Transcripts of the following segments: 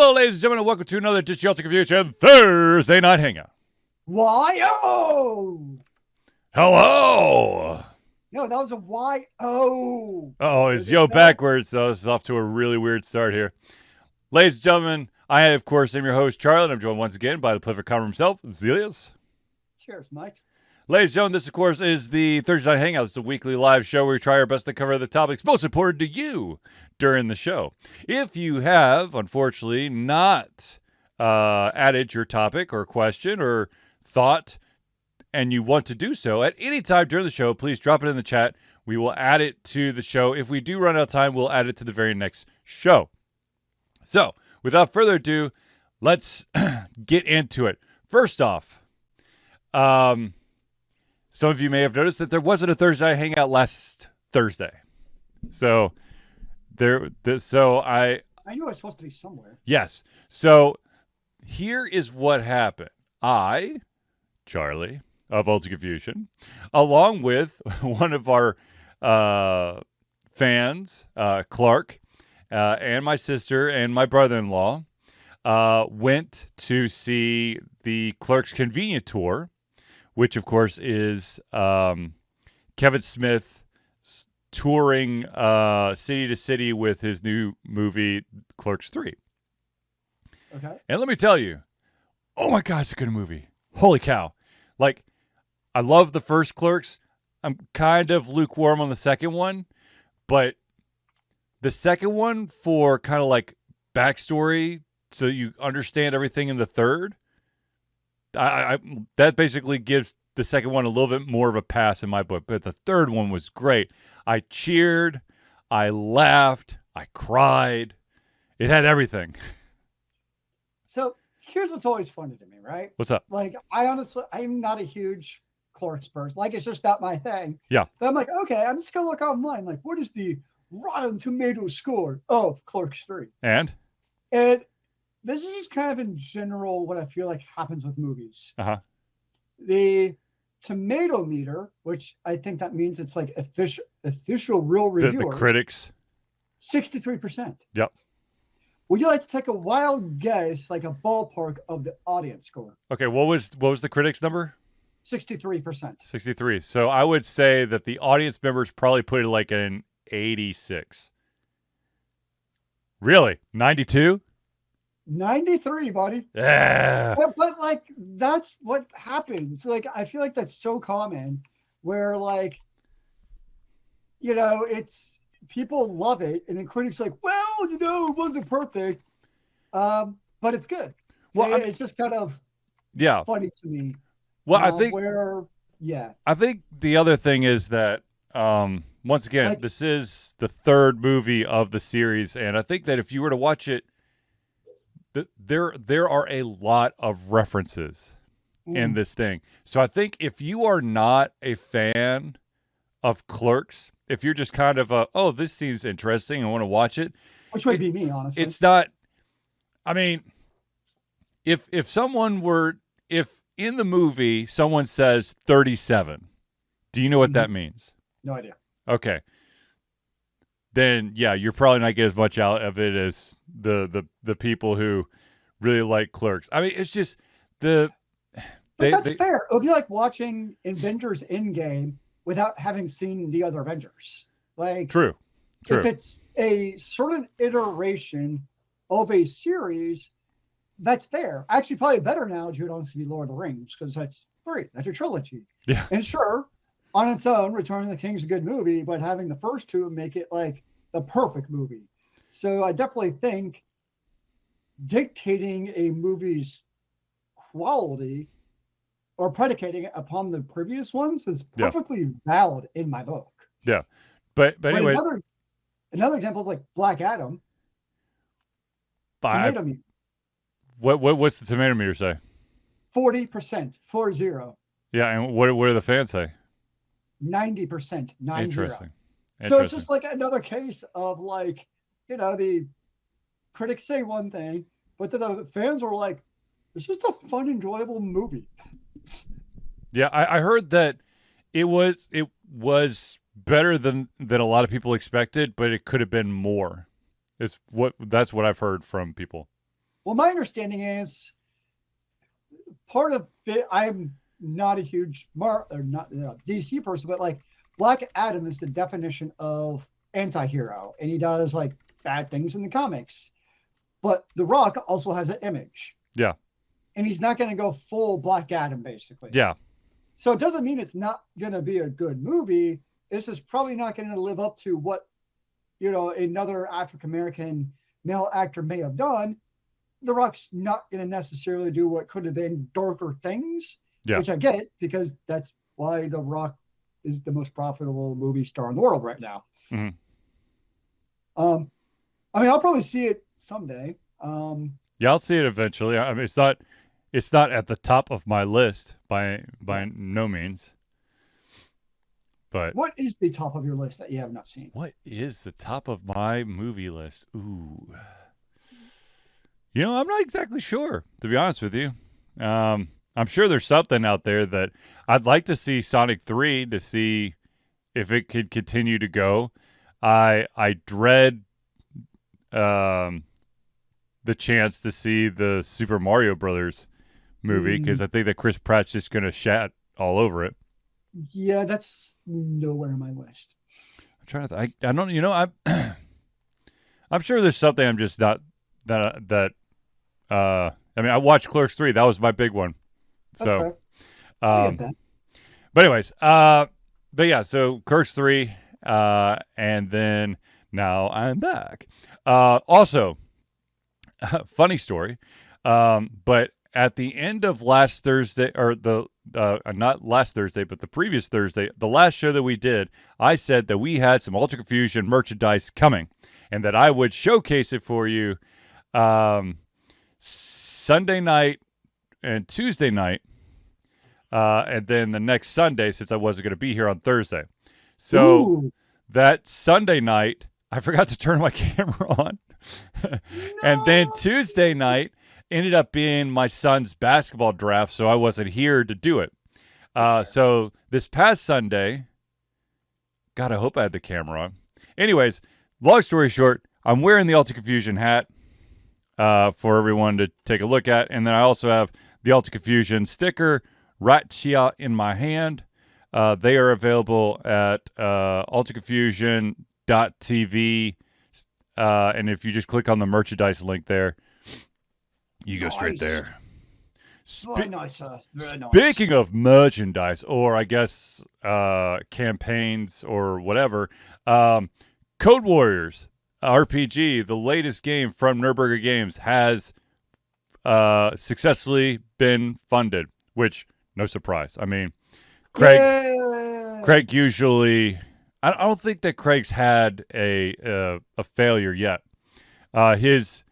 Hello, ladies and gentlemen, and welcome to another Disjointed Confusion Thursday Night Hangout. Y-O! Hello! No, that was a Y-O. Oh, it's yo backwards, though. This is off to a really weird start here. Ladies and gentlemen, I, of course, am your host, Charlie, and I'm joined once again by the prolific comer himself, Zealeus. Cheers, Mike. Ladies and gentlemen, this, of course, is the Thursday Night Hangout. It's a weekly live show where we try our best to cover the topics most important to you during the show. If you have, unfortunately, not added your topic or question or thought, and you want to do so at any time during the show, please drop it in the chat. We will add it to the show. If we do run out of time, we'll add it to the very next show. So, without further ado, let's get into it. First off, some of you may have noticed that there wasn't a Thursday Night Hangout last Thursday. So, I knew I was supposed to be somewhere. Yes. So, here is what happened. I, Charlie, of Ultra Confusion, along with one of our fans, Clark, and my sister and my brother-in-law, went to see the Clerks Convenient Tour, which, of course, is Kevin Smith touring city to city with his new movie, Clerks 3. Okay. And let me tell you, oh my God, it's a good movie. Holy cow. Like, I love the first Clerks. I'm kind of lukewarm on the second one, but the second one, for kind of like backstory, so you understand everything in the third, that basically gives the second one a little bit more of a pass in my book. But the third one was great. I cheered, I laughed, I cried. It had everything. So here's what's always funny to me, right? What's up? Like, I'm not a huge Clerks person. Like, it's just not my thing. Yeah. But I'm like, okay, I'm just going to look online. Like, what is the Rotten Tomatoes score of Clerks 3? And This is just kind of in general what I feel like happens with movies. Uh-huh. The tomato meter, which I think that means it's like official real reviewer. The critics. 63%. Yep. Would you like to take a wild guess, like a ballpark of the audience score? Okay, what was the critics' number? 63%. 63. So I would say that the audience members probably put it like an 86. Really? 92? 93, buddy. Yeah. But like, that's what happens. Like, I feel like that's so common where, like, you know, it's people love it, and then critics like, well, you know, it wasn't perfect, but it's good. Well, it's just kind of funny to me. Well, I think the other thing is that once again, like, this is the third movie of the series, and I think that if you were to watch it, there are a lot of references in this thing. So I think if you are not a fan of Clerks, if you're just kind of oh, this seems interesting, I want to watch it. Which would be me, honestly. It's not. I mean, if in the movie someone says 37, do you know what that means? No idea. Okay. Then yeah, you're probably not getting as much out of it as the people who really like Clerks. I mean, it's just that's fair. It would be like watching Avengers Endgame without having seen the other Avengers. Like, true. If it's a certain iteration of a series, that's fair. Actually, probably better now, would honestly be Lord of the Rings, because that's your trilogy. Yeah. And sure, on its own, Return of the King is a good movie, but having the first two make it like the perfect movie. So I definitely think dictating a movie's quality or predicating it upon the previous ones is perfectly valid in my book. Yeah. But anyway. Another example is like Black Adam. Tomato meter. What's the tomato meter say? 40%, 40. Yeah, and what do the fans say? 90%, 90. Interesting. So it's just like another case of, like, you know, the critics say one thing, but then the fans are like, it's just a fun, enjoyable movie. Yeah, I heard that it was better than a lot of people expected, but it could have been more. That's what I've heard from people. Well, my understanding is part of it. I'm not a huge DC person, but like Black Adam is the definition of anti-hero, and he does like bad things in the comics. But The Rock also has an image. Yeah. And he's not going to go full Black Adam, basically. Yeah. So it doesn't mean it's not going to be a good movie. It's just probably not going to live up to what, another African-American male actor may have done. The Rock's not going to necessarily do what could have been darker things, which I get, because that's why The Rock is the most profitable movie star in the world right now. Mm-hmm. I'll probably see it someday. Yeah, I'll see it eventually. I mean, it's not at the top of my list by no means. But what is the top of your list that you have not seen? What is the top of my movie list? Ooh. I'm not exactly sure, to be honest with you. I'm sure there's something out there that I'd like to see. Sonic 3 to see if it could continue to go. I dread the chance to see the Super Mario Brothers movie, because I think that Chris Pratt's just going to shat all over it. Yeah, that's nowhere on my list. I'm trying to. I don't. I'm sure there's something. I'm just not that. I mean, I watched Clerks 3. That was my big one. So, I get that. But anyways, but yeah. So Clerks 3, and then now I'm back. Also, funny story. But at the end of last Thursday, or not last Thursday, but the previous Thursday, the last show that we did, I said that we had some Ultra Confusion merchandise coming, and that I would showcase it for you Sunday night and Tuesday night, and then the next Sunday, since I wasn't going to be here on Thursday. So that Sunday night, I forgot to turn my camera on. And then Tuesday night ended up being my son's basketball draft, so I wasn't here to do it. So this past Sunday, God, I hope I had the camera on. Anyways, long story short, I'm wearing the Ultra Confusion hat for everyone to take a look at, and then I also have the Ultra Confusion sticker right here in my hand. They are available at ultraconfusion.tv, and if you just click on the merchandise link there, you go straight there. Very nice. Speaking of merchandise, or I guess campaigns or whatever, Code Warriors RPG, the latest game from Nerdburger Games, has successfully been funded, which, no surprise. I mean, Craig usually... I don't think that Craig's had a failure yet. His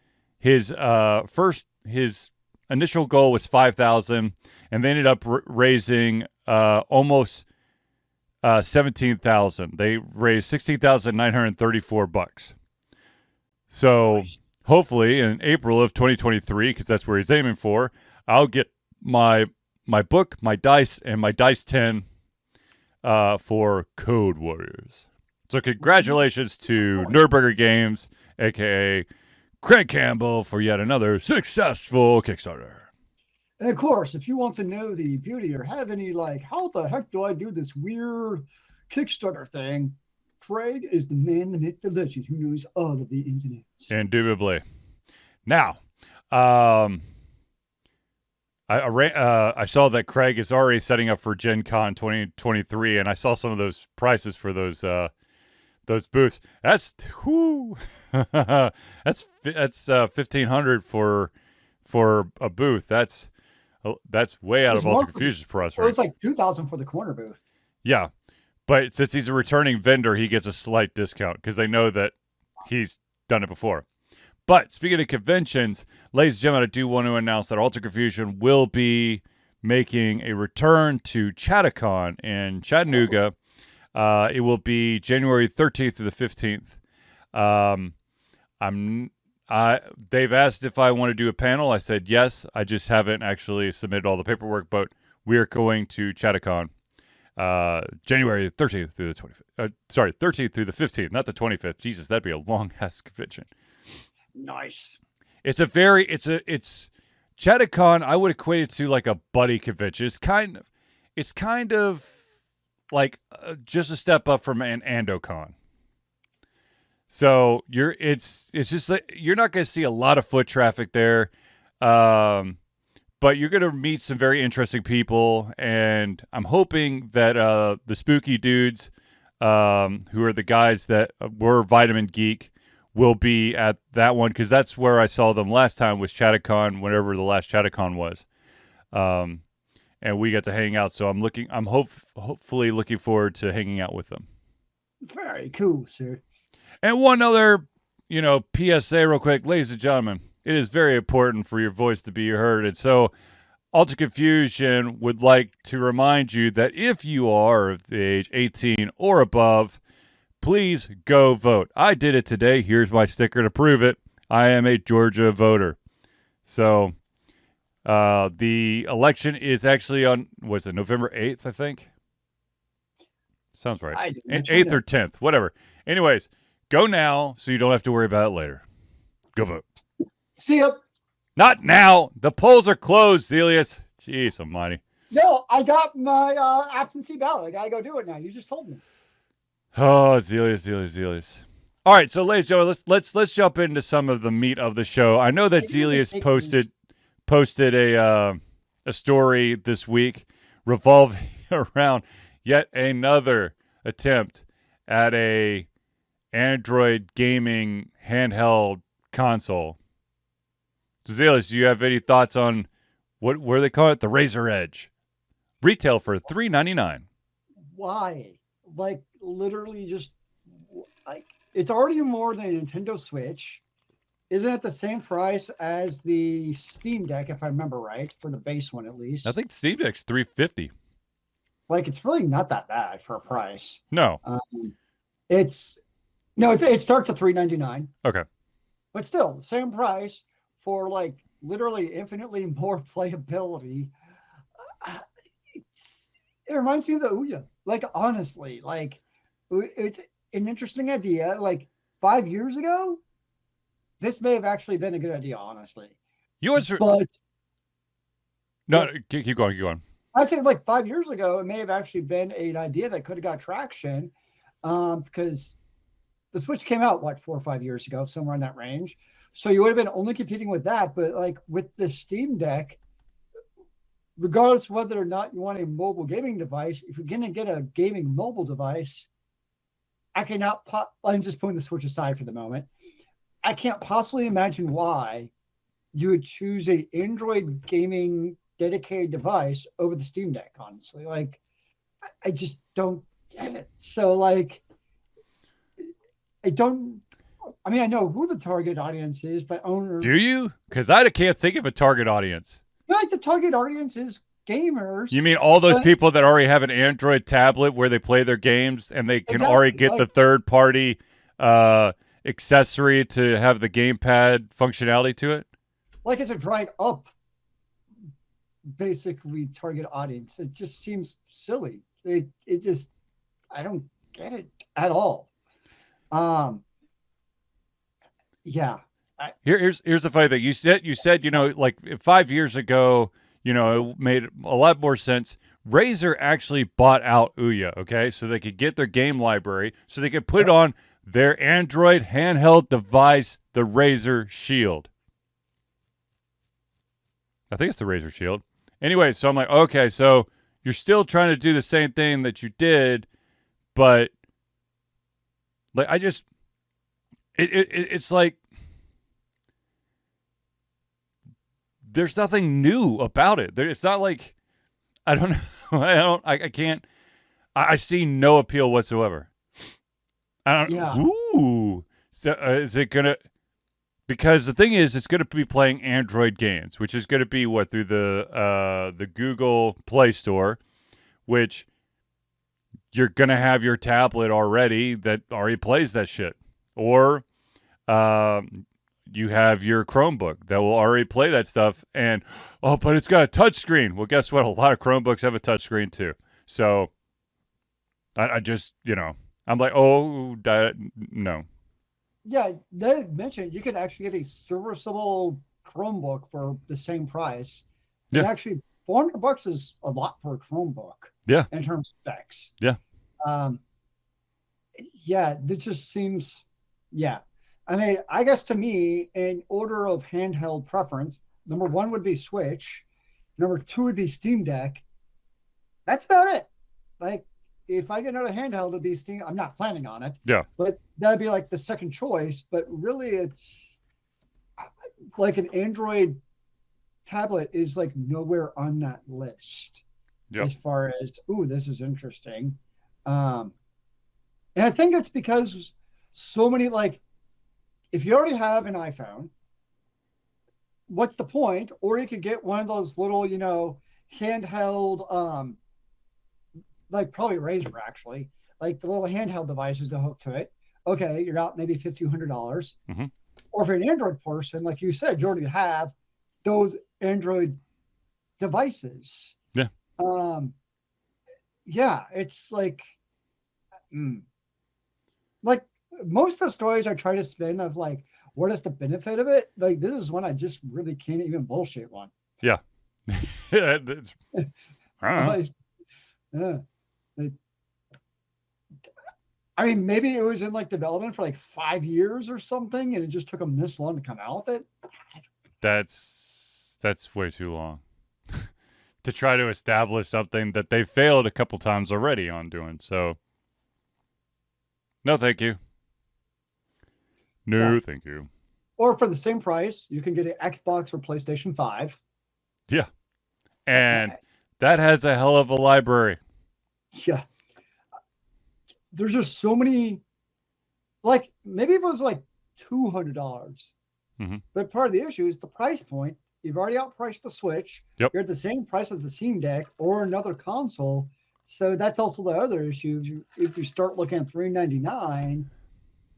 initial goal was $5,000, and they ended up raising almost $17,000. They raised $16,934. So hopefully in April of 2023, because that's where he's aiming for, I'll get my book, my dice, and my Dice 10 for Code Warriors. So congratulations to Nerdburger Games, a.k.a. Craig Campbell, for yet another successful Kickstarter. And of course, if you want to know the beauty or have any, how the heck do I do this weird Kickstarter thing, Craig is the man, the myth, the legend, who knows all of the ins and outs. Indubitably. Now, I saw that Craig is already setting up for Gen Con 2023, and I saw some of those prices for those booths. That's that's $1,500 for a booth. That's way out of Ultra Confusion's price, right? Well, it's like $2,000 for the corner booth. Yeah, but since he's a returning vendor, he gets a slight discount because they know that he's done it before. But speaking of conventions, ladies and gentlemen, I do want to announce that Ultra Confusion will be making a return to Chattacon in Chattanooga. It will be January 13th to the 15th. They've asked if I want to do a panel. I said yes. I just haven't actually submitted all the paperwork, but we are going to Chattacon January 13th through the 25th. 13th through the 15th, not the 25th. Jesus, that'd be a long-ass convention. Nice. it's Chattacon. I would equate it to like a buddy convention. It's kind of like just a step up from an Andocon. So it's just like you're not going to see a lot of foot traffic there, but you're going to meet some very interesting people, and I'm hoping that the spooky dudes, who are the guys that were Vitamin Geek, will be at that one, because that's where I saw them last time, was Chattacon, whenever the last Chattacon was. And we got to hang out, so I'm hopefully looking forward to hanging out with them. Very cool, sir. And one other, PSA real quick, ladies and gentlemen, it is very important for your voice to be heard. And so Ultra Confusion would like to remind you that if you are of the age 18 or above, please go vote. I did it today. Here's my sticker to prove it. I am a Georgia voter. So the election is actually on, was it November 8th, I think? Sounds right. 8th or 10th, whatever. Anyways, go now so you don't have to worry about it later. Go vote. See ya. Not now. The polls are closed, Zealeus. Jeez almighty. No, I got my absentee ballot. I gotta go do it now. You just told me. Oh, Zealeus. All right, so ladies and gentlemen, let's jump into some of the meat of the show. I know that Zealeus posted a story this week revolving around yet another attempt at a Android gaming handheld console. Zealeus, do you have any thoughts on what do they call it? The Razer Edge. Retail for $399. Why? Like, literally just, like, it's already more than a Nintendo Switch. Isn't it the same price as the Steam Deck, if I remember right, for the base one at least? I think the Steam Deck's $350. Like, it's really not that bad for a price. No. It starts at $399. Okay. But still, same price for, like, literally infinitely more playability. It reminds me of the Ouya. Like, honestly, like, it's an interesting idea. Like, 5 years ago, this may have actually been a good idea, honestly. No, keep going. I'd say, like, 5 years ago, it may have actually been an idea that could have got traction, because the Switch came out, 4 or 5 years ago, somewhere in that range. So you would have been only competing with that. But, like, with the Steam Deck, regardless of whether or not you want a mobile gaming device, if you're going to get a gaming mobile device, I'm just putting the Switch aside for the moment. I can't possibly imagine why you would choose an Android gaming dedicated device over the Steam Deck, honestly. Like, I just don't get it. So, like, I know who the target audience is, but owners. Do you? Because I can't think of a target audience. Like, the target audience is gamers. You mean all those people that already have an Android tablet where they play their games and they can already get the third-party accessory to have the gamepad functionality to it? Like, it's a dried up, basically, target audience. It just seems silly. I don't get it at all. Yeah. Here's the funny thing. You said, like 5 years ago, it made a lot more sense. Razer actually bought out Ouya, okay? So they could get their game library, so they could put it on their Android handheld device, the Razer Shield. I think it's the Razer Shield. Anyway, so I'm like, okay, so you're still trying to do the same thing that you did, but like it's like there's nothing new about it. It's not like, I don't know. I can't. I see no appeal whatsoever. I don't. Yeah. Ooh. So, is it gonna? Because the thing is, it's going to be playing Android games, which is going to be through the Google Play Store, which you're going to have your tablet already that already plays that shit, or you have your Chromebook that will already play that stuff. And but it's got a touchscreen. Well, guess what? A lot of Chromebooks have a touchscreen too. So I just I'm like, no. Yeah, they mentioned you could actually get a serviceable Chromebook for the same price. And Yeah. actually, $400 is a lot for a Chromebook Yeah. in terms of specs. Yeah. Um, yeah, this just seems, yeah. I mean, I guess to me, in order of handheld preference, number one would be Switch, number two would be Steam Deck. That's about it. Like, if I get another handheld, it'd be Steam. I'm not planning on it, Yeah. but that'd be like the second choice. But really, it's like an Android tablet is like nowhere on that list Yep. as far as, ooh, this is interesting. Um, and I think it's because so many, like, if you already have an iPhone, what's the point? Or you could get one of those little, handheld, like probably Razer actually, like the little handheld devices to hook to it. Okay, you're out maybe $1,500. Mm-hmm. Or if you're an Android person, like you said, you already have those Android devices. Yeah. Yeah, it's like most of the stories I try to spin of like, what is the benefit of it? Like this is one I just really can't even bullshit one. Yeah. It's, Like, yeah. I mean, maybe it was in like development for like 5 years or something, and it just took them this long to come out with it. that's way too long to try to establish something that they failed a couple times already on doing. So, no, thank you. No, Yeah. thank you. Or for the same price, you can get an Xbox or PlayStation 5. Yeah, and that has a hell of a library. Yeah. There's just so many, like maybe it was like $200. Mhm. But part of the issue is the price point. You've already outpriced the Switch. Yep. You're at the same price as the Steam Deck or another console. So that's also the other issue. If you start looking at $399,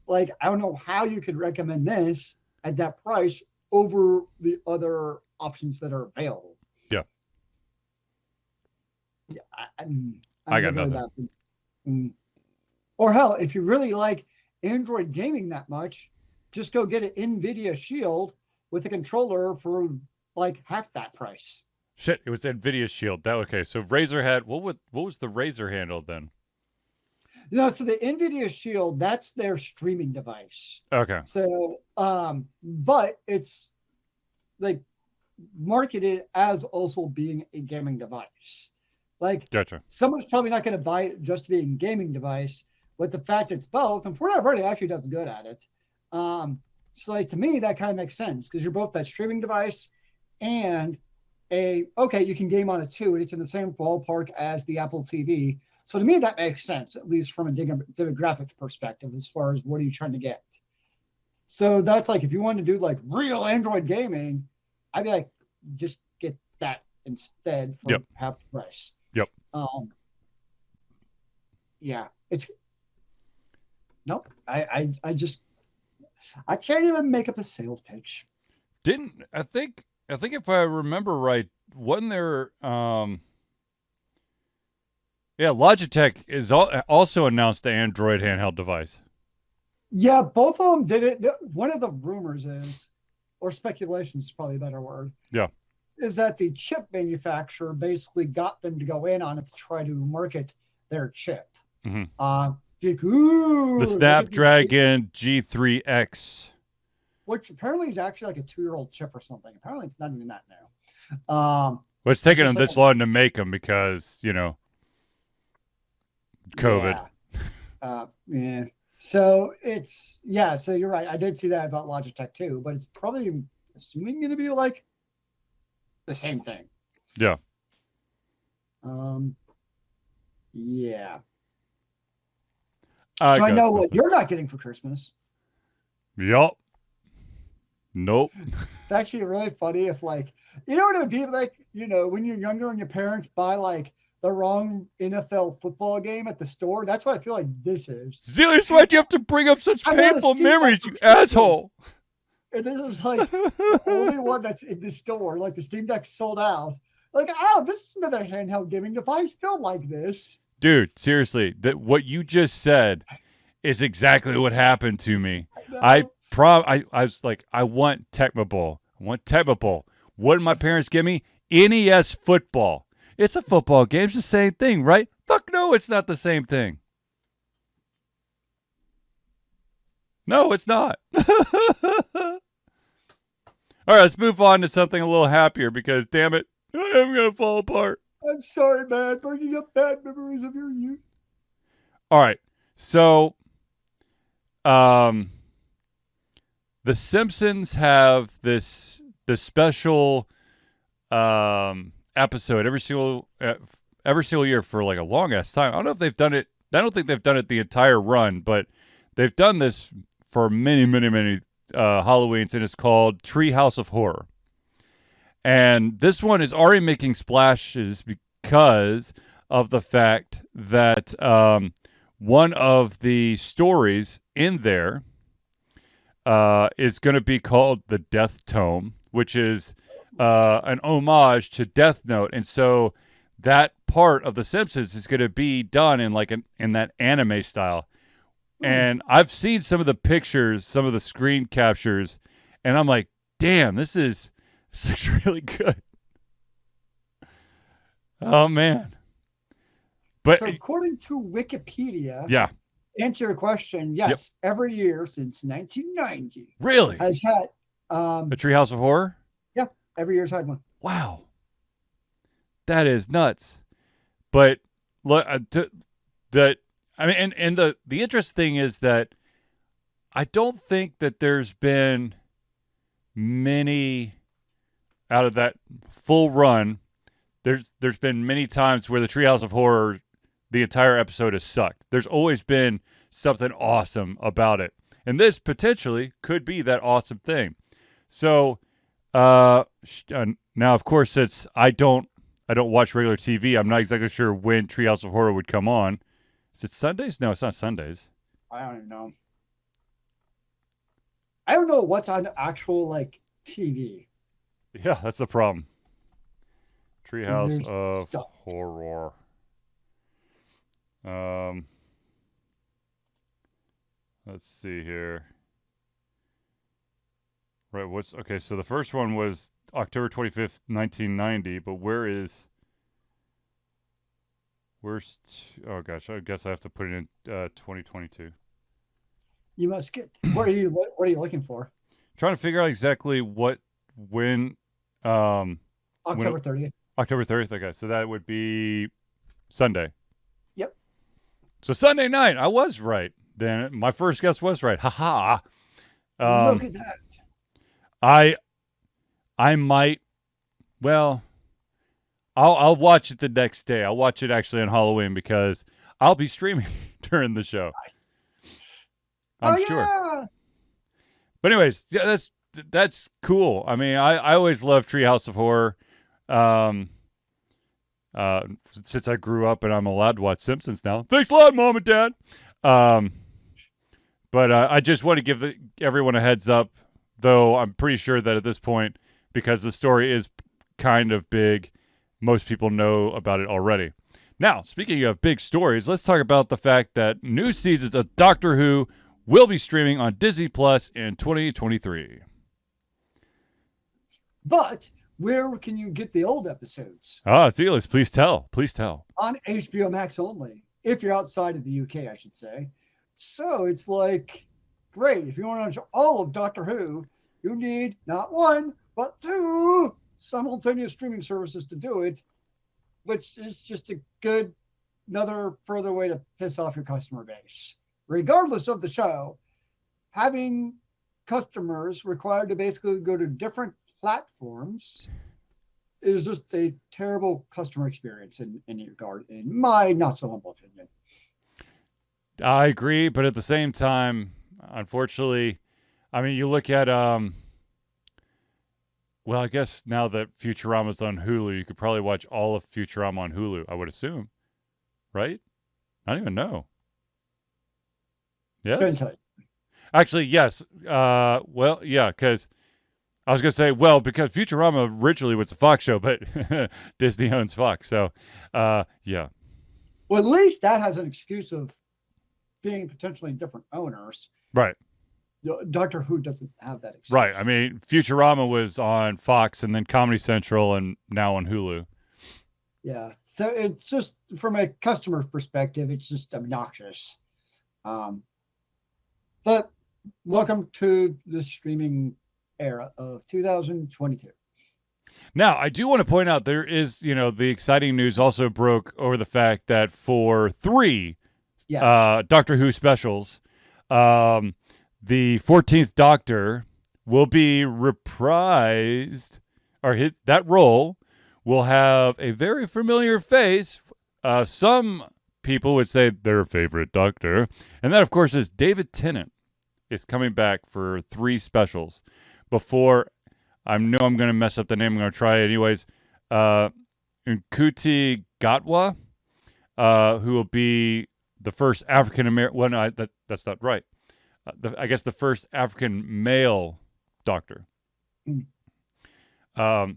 like I don't know how you could recommend this at that price over the other options that are available. Yeah. Yeah, I got really nothing. that. Or hell, if you really like Android gaming that much, just go get an NVIDIA Shield with a controller for like half that price. Shit, it was Nvidia Shield. That okay? So Razer had what was the Razer handle then? So the NVIDIA Shield, that's their streaming device. Okay, So, but it's like marketed as also being a gaming device. Like gotcha. someone's probably not going to buy it just to be a gaming device, but the fact it's both, and for whatever it actually does good at it. So like to me, that kind of makes sense because you're both that streaming device and you can game on it too, and it's in the same ballpark as the Apple TV. So to me, that makes sense, at least from a demographic perspective, as far as what are you trying to get. So that's like if you want to do like real Android gaming, I'd be like, just get that instead for Yep. half the price. Yep. Yeah, it's nope. I can't even make up a sales pitch. Didn't I think if I remember right, wasn't there yeah, Logitech is also announced the Android handheld device. Yeah, both of them did it. One of the rumors is, or speculations is probably a better word. Yeah. Is that the chip manufacturer basically got them to go in on it to try to market their chip. Mm-hmm. The Snapdragon G3X. Which apparently is actually like a 2-year-old chip or something. Apparently it's not even that new. Well, it's taking them this long to make them because, COVID. Yeah. So so you're right. I did see that about Logitech too, but it's probably assuming going to be like the same thing. Yeah. Yeah. So I know what you're not getting for Christmas. Yup. Nope. It's actually really funny if like, you know what it would be like, when you're younger and your parents buy like the wrong NFL football game at the store. That's what I feel like this is. Zealeus, why'd you have to bring up such painful memories, you asshole? And this is like the only one that's in the store. Like the Steam Deck sold out. Like, this is another handheld gaming device. They'll like this. Dude, seriously, what you just said is exactly what happened to me. No. I was like, I want Tecmo Bowl. I want Tecmo Bowl. What did my parents give me? NES football. It's a football game. It's the same thing, right? Fuck no, it's not the same thing. No, it's not. All right, let's move on to something a little happier because, damn it, I am going to fall apart. I'm sorry, man. Bringing up bad memories of your youth. All right, so The Simpsons have this special episode every single year for like a long ass time. I don't know if they've done it. I don't think they've done it the entire run, but they've done this for many Halloweens, and it's called Treehouse of Horror. And this one is already making splashes because of the fact that one of the stories in there is going to be called the Death Tome, which is an homage to Death Note. And so that part of The Simpsons is going to be done in like in that anime style. And I've seen some of the pictures, some of the screen captures, and I'm like, damn, this looks really good. Oh, man. But so according to Wikipedia, yeah. Answer your question, yes, every year since 1990. Really? Has had a Treehouse of Horror? Yeah, every year's had one. Wow. That is nuts. But look, I mean, and the interesting thing is that I don't think that there's been many out of that full run. There's been many times where the Treehouse of Horror, the entire episode has sucked. There's always been something awesome about it, and this potentially could be that awesome thing. So now, of course, since I don't watch regular TV, I'm not exactly sure when Treehouse of Horror would come on. Is it Sundays? No, it's not Sundays. I don't even know. I don't know what's on actual like TV. Yeah, that's the problem. Treehouse of Horror. Let's see here. Right, okay, so the first one was October 25th, 1990, but where's oh gosh, I guess I have to put it in 2022. You must get what are you looking for? Trying to figure out exactly when October 30th. October 30th, okay, so that would be Sunday. Yep. So Sunday night, I was right. Then my first guess was right. Haha. Look at that. I might. Well, I'll watch it the next day. I'll watch it actually on Halloween because I'll be streaming during the show. I'm sure. Yeah. But anyways, yeah, that's cool. I mean, I always loved Treehouse of Horror. Since I grew up and I'm allowed to watch Simpsons now. Thanks a lot, Mom and Dad. But I just want to give everyone a heads up, though I'm pretty sure that at this point, because the story is kind of big, most people know about it already. Now, speaking of big stories, let's talk about the fact that new seasons of Doctor Who will be streaming on Disney Plus in 2023. But where can you get the old episodes? Zealeus, please tell. Please tell. On HBO Max only, if you're outside of the UK, I should say. So it's like, great. If you want to watch all of Doctor Who, you need not one, but two simultaneous streaming services to do it, which is just another further way to piss off your customer base. Regardless of the show, having customers required to basically go to different platforms is just a terrible customer experience in any regard, in my not so humble opinion. I agree, but at the same time, unfortunately, I mean, you look at well, I guess now that Futurama's on Hulu, you could probably watch all of Futurama on Hulu, I would assume. Right? I don't even know. Yes? Actually, yes. Well, yeah, because I was going to say, well, because Futurama originally was a Fox show, but Disney owns Fox. So, yeah. Well, at least that has an excuse of being potentially different owners. Right. Doctor Who doesn't have that excuse. Right. I mean, Futurama was on Fox and then Comedy Central and now on Hulu. Yeah. So it's just from a customer perspective, it's just obnoxious. But welcome to the streaming era of 2022. Now, I do want to point out there is, the exciting news also broke over the fact that for 3 Doctor Who specials, the 14th Doctor will be reprised, or that role will have a very familiar face. Some people would say their favorite Doctor, and that, of course, is David Tennant is coming back for 3 specials. Before, I know I'm going to mess up the name. I'm going to try it anyways. Nkuti Gatwa, who will be the first African American. Well, no, that's not right. I guess the first African male Doctor. I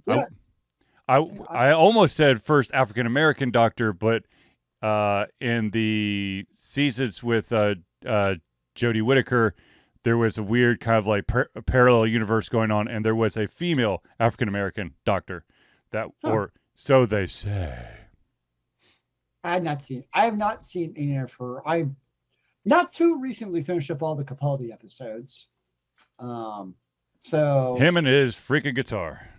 almost said first African American Doctor, but in the seasons with Jodie Whittaker, there was a weird kind of like parallel universe going on, and there was a female African American Doctor or so they say. I have not seen any of her. I not too recently finished up all the Capaldi episodes. So him and his freaking guitar.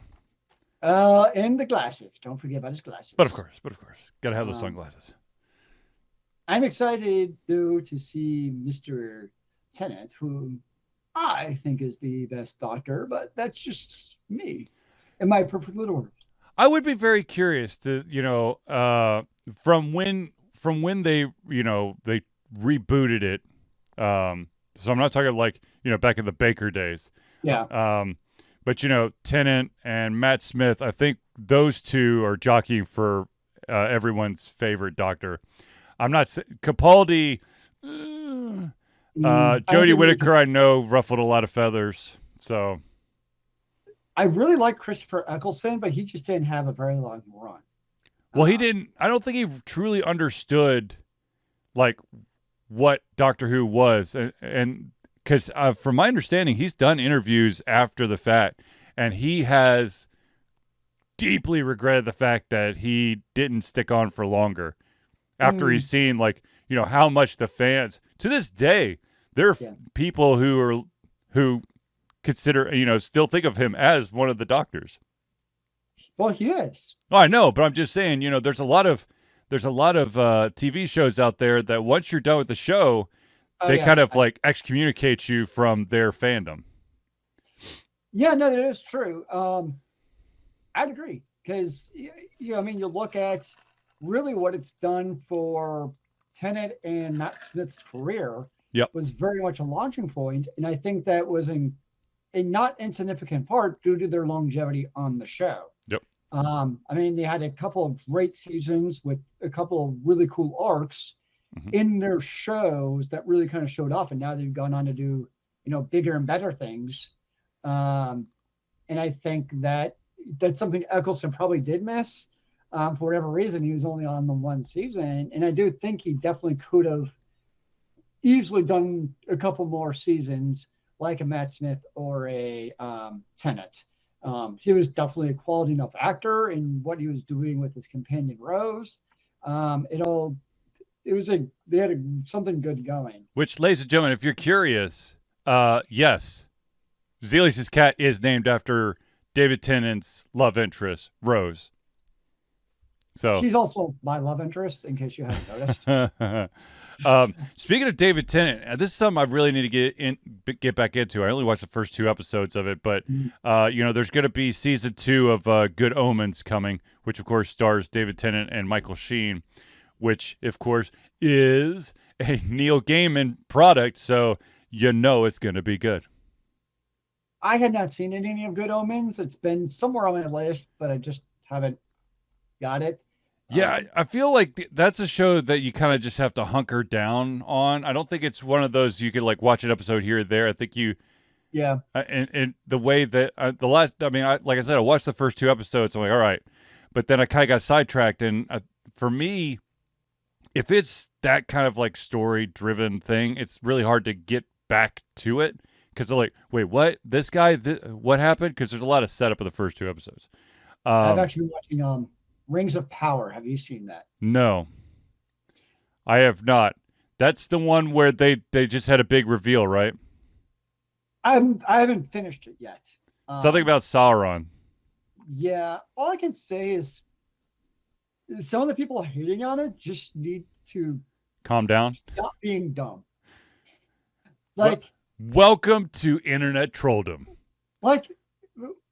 And the glasses. Don't forget about his glasses. But of course, gotta have those sunglasses. I'm excited though to see Mr. Tennant, who I think is the best Doctor, but that's just me. In my perfect little world. I would be very curious to, from when they, they rebooted it. So I'm not talking like, back in the Baker days. Yeah. But Tennant and Matt Smith, I think those two are jockeying for everyone's favorite Doctor. I'm not Capaldi. Jodie Whittaker, I know, ruffled a lot of feathers. So I really like Christopher Eccleston, but he just didn't have a very long run. Well, he didn't. I don't think he truly understood, like, what Doctor Who was, and because from my understanding, he's done interviews after the fact, and he has deeply regretted the fact that he didn't stick on for longer. After he's seen, like, how much the fans to this day, there are people who consider, still think of him as one of the Doctors. Well, he is. Oh, I know, but I'm just saying, there's a lot of TV shows out there that once you're done with the show, they kind of like excommunicate you from their fandom. Yeah, no, that is true. I'd agree because you look at really what it's done for Tennant and Matt Smith's career. Was very much a launching point, and I think that was in not insignificant part due to their longevity on the show. They had a couple of great seasons with a couple of really cool arcs in their shows that really kind of showed off, and now they've gone on to do, bigger and better things. And I think that's something Eccleston probably did miss for whatever reason. He was only on the one season, and I do think he definitely could have easily done a couple more seasons like a Matt Smith or a Tennant. He was definitely a quality enough actor in what he was doing with his companion Rose. They had something good going. Which, ladies and gentlemen, if you're curious, yes, Zealeus' cat is named after David Tennant's love interest, Rose. So she's also my love interest, in case you haven't noticed. Speaking of David Tennant, this is something I really need to get back into. I only watched the first 2 episodes of it, but there's going to be season 2 of Good Omens coming, which of course stars David Tennant and Michael Sheen, which of course is a Neil Gaiman product, so it's going to be good. I had not seen any of Good Omens. It's been somewhere on my list, but I just haven't got it. Yeah, I feel like that's a show that you kind of just have to hunker down on. I don't think it's one of those you could like watch an episode here or there. I think you, and the way that like I said, I watched the first 2 episodes. I'm like, all right, but then I kind of got sidetracked. And for me, if it's that kind of like story-driven thing, it's really hard to get back to it because they're like, wait, what? This guy, what happened? Because there's a lot of setup in the first 2 episodes. I've actually been watching Rings of Power. Have you seen that? No, I have not. That's the one where they just had a big reveal, right? I haven't finished it yet. Something about Sauron. Yeah, all I can say is some of the people hating on it just need to Calm down. stop being dumb. Well, Like, welcome to internet trolldom. like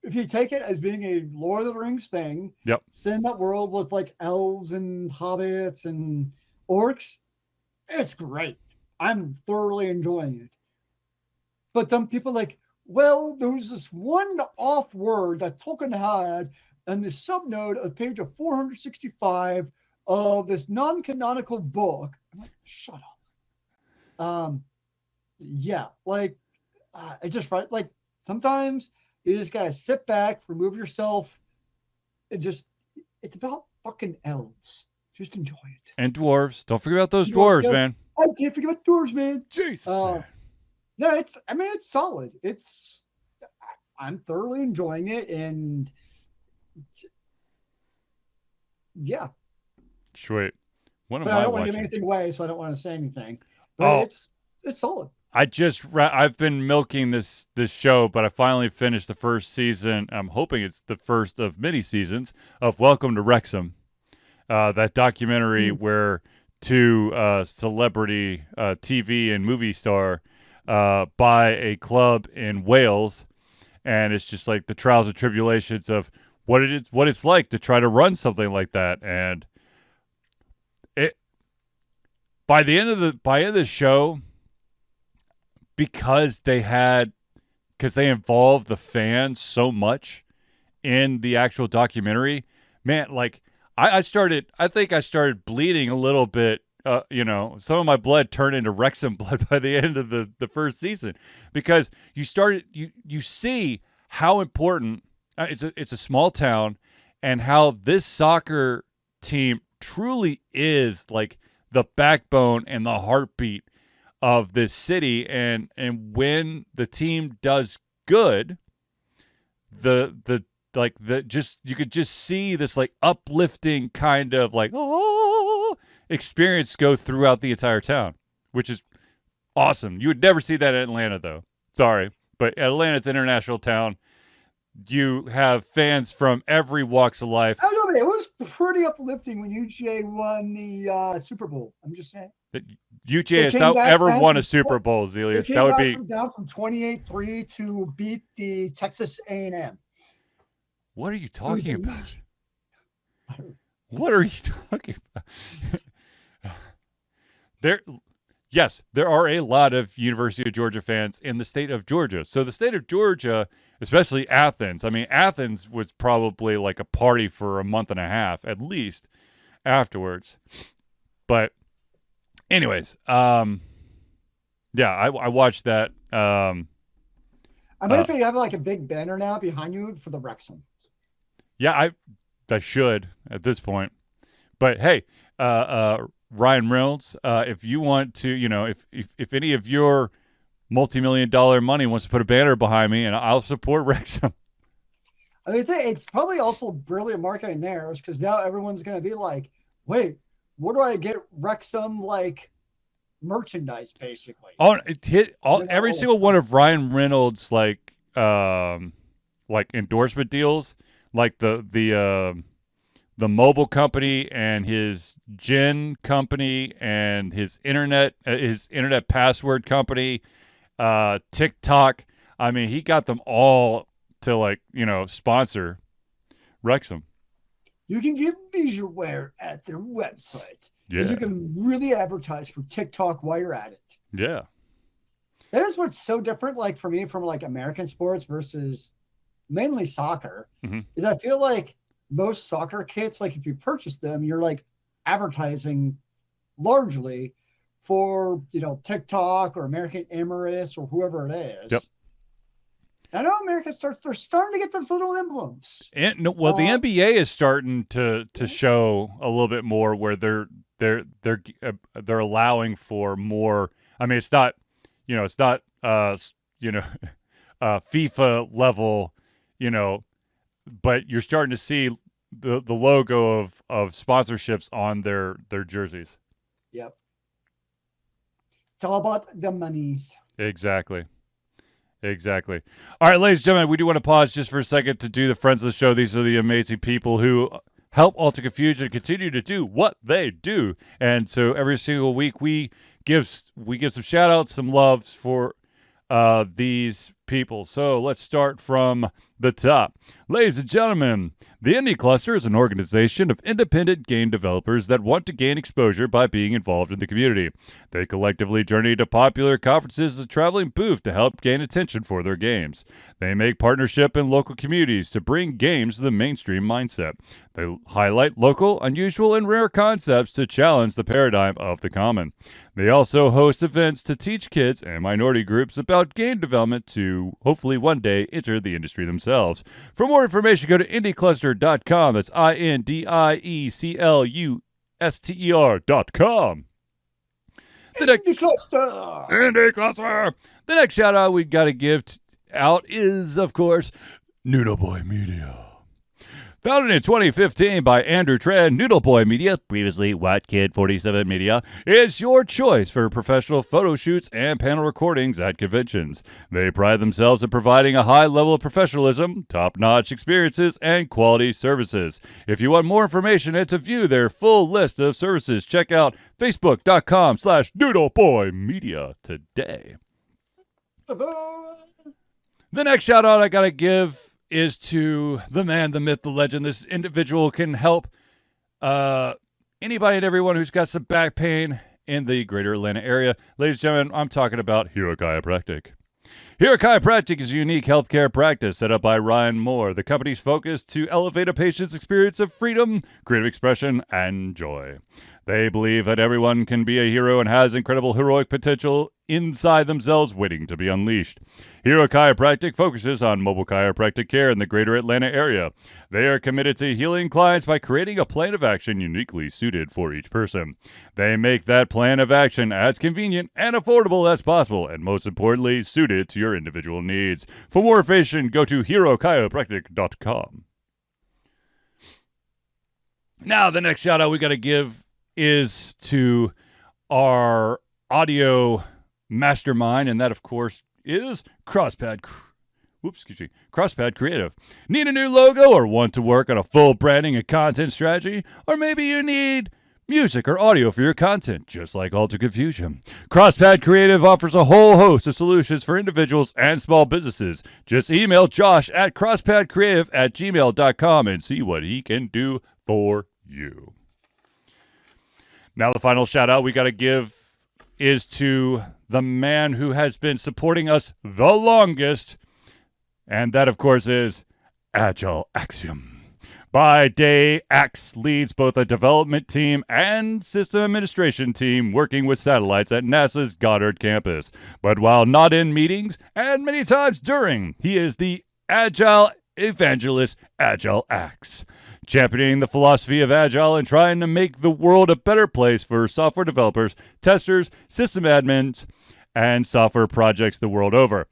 if you take it as being a Lord of the Rings thing, Yep. send that world with like elves and hobbits and orcs, it's great. I'm thoroughly enjoying it. But then people like, well, there was this one off word that Tolkien had in the subnode of page of 465 of this non-canonical book. I'm like, shut up. Yeah, like it just right. Like sometimes you just gotta sit back, remove yourself, and just it's about fucking elves. Just enjoy it. And dwarves. Don't forget about those dwarves, Yes, man. I can't forget about dwarves, man. Jesus. No, it's solid. I'm thoroughly enjoying it, and yeah. Sweet. What am But I I don't want to watching? give anything away, so I don't want to say anything. But it's solid. I've been milking this show, but I finally finished the first season. I'm hoping it's the first of many seasons of Welcome to Wrexham. That documentary where two celebrity TV and movie star buy a club in Wales, and it's just like the trials and tribulations of what it's like to try to run something like that. And it by the end of the show, because they involved the fans so much in the actual documentary, man, like I think I started bleeding a little bit. Some of my blood turned into Wrexham blood by the end of the first season, because you see how important it's a small town, and how this soccer team truly is like the backbone and the heartbeat of this city, and when the team does good, you could just see this like uplifting kind of like experience go throughout the entire town, which is awesome. You would never see that in Atlanta, though. Sorry, but Atlanta's an international town. You have fans from every walks of life. I don't know, man. It was pretty uplifting when UGA won the Super Bowl. I'm just saying. UGA has not ever won a Super Bowl, Zealeus. That would be down from 28-3 to beat the Texas A&M. What are you talking about? What are you talking about? There are a lot of University of Georgia fans in the state of Georgia. So the state of Georgia, especially Athens. I mean, Athens was probably like a party for a month and a half at least afterwards. But anyways, I watched that. I'm wondering if you have like a big banner now behind you for the Wrexham. Yeah, I should at this point. But hey, Ryan Reynolds, if you want to, if any of your multi-million-dollar money wants to put a banner behind me, and I'll support Wrexham. I mean, it's probably also brilliant marketing there, because now everyone's going to be like, wait, where do I get Wrexham like merchandise, basically? Every single one of Ryan Reynolds like endorsement deals, like the mobile company and his gin company and his internet password company, TikTok. I mean, he got them all to sponsor Wrexham. You can give these your wear at their website. Yeah. And you can really advertise for TikTok while you're at it. Yeah. That is what's so different, like for me, from like American sports versus mainly soccer, is I feel like most soccer kits, like if you purchase them, you're like advertising largely for, TikTok or American Emirates or whoever it is. Yep. I know American they're starting to get those little emblems. The NBA is starting to show a little bit more, where they're allowing for more. I mean, it's not FIFA level, but you're starting to see the logo of sponsorships on their jerseys. Yep. It's all about the monies. Exactly. All right, ladies and gentlemen, we do want to pause just for a second to do the friends of the show. These are the amazing people who help Alter Confusion continue to do what they do. And so every single week we give some shout outs, some loves for these people. So let's start from the top. Ladies and gentlemen, the Indie Cluster is an organization of independent game developers that want to gain exposure by being involved in the community. They collectively journey to popular conferences as a traveling booth to help gain attention for their games. They make partnership in local communities to bring games to the mainstream mindset. They highlight local, unusual, and rare concepts to challenge the paradigm of the common. They also host events to teach kids and minority groups about game development to hopefully one day enter the industry themselves. For more information, go to indiecluster.com. That's INDIECLUSTER.com. Indie Cluster. The next shout out we got to give out is, of course, Noodle Boy Media. Founded in 2015 by Andrew Tran, Noodle Boy Media, previously White Kid 47 Media, is your choice for professional photo shoots and panel recordings at conventions. They pride themselves in providing a high level of professionalism, top-notch experiences, and quality services. If you want more information and to view their full list of services, check out facebook.com/noodleboymedia today. The next shout out I got to give is to the man, the myth, the legend. This individual can help anybody and everyone who's got some back pain in the greater Atlanta area. Ladies and gentlemen, I'm talking about Hero Chiropractic. Hero Chiropractic is a unique healthcare practice set up by Ryan Moore. The company's focus to elevate a patient's experience of freedom, creative expression, and joy. They believe that everyone can be a hero and has incredible heroic potential inside themselves waiting to be unleashed. Hero Chiropractic focuses on mobile chiropractic care in the greater Atlanta area. They are committed to healing clients by creating a plan of action uniquely suited for each person. They make that plan of action as convenient and affordable as possible, and most importantly, suited to your individual needs. For more information, go to herochiropractic.com. Now, the next shout out we got to give is to our audio mastermind, and that, of course, is Crosspad Creative. Need a new logo or want to work on a full branding and content strategy? Or maybe you need music or audio for your content, just like Alter Confusion. Crosspad Creative offers a whole host of solutions for individuals and small businesses. Just email Josh at crosspadcreative@gmail.com and see what he can do for you. Now the final shout out we got to give is to the man who has been supporting us the longest, and that of course is Agile Axiom. By day, Axe leads both a development team and system administration team working with satellites at NASA's Goddard campus. But while not in meetings, and many times during, he is the Agile evangelist, Agile Axe, championing the philosophy of Agile and trying to make the world a better place for software developers, testers, system admins, and software projects the world over.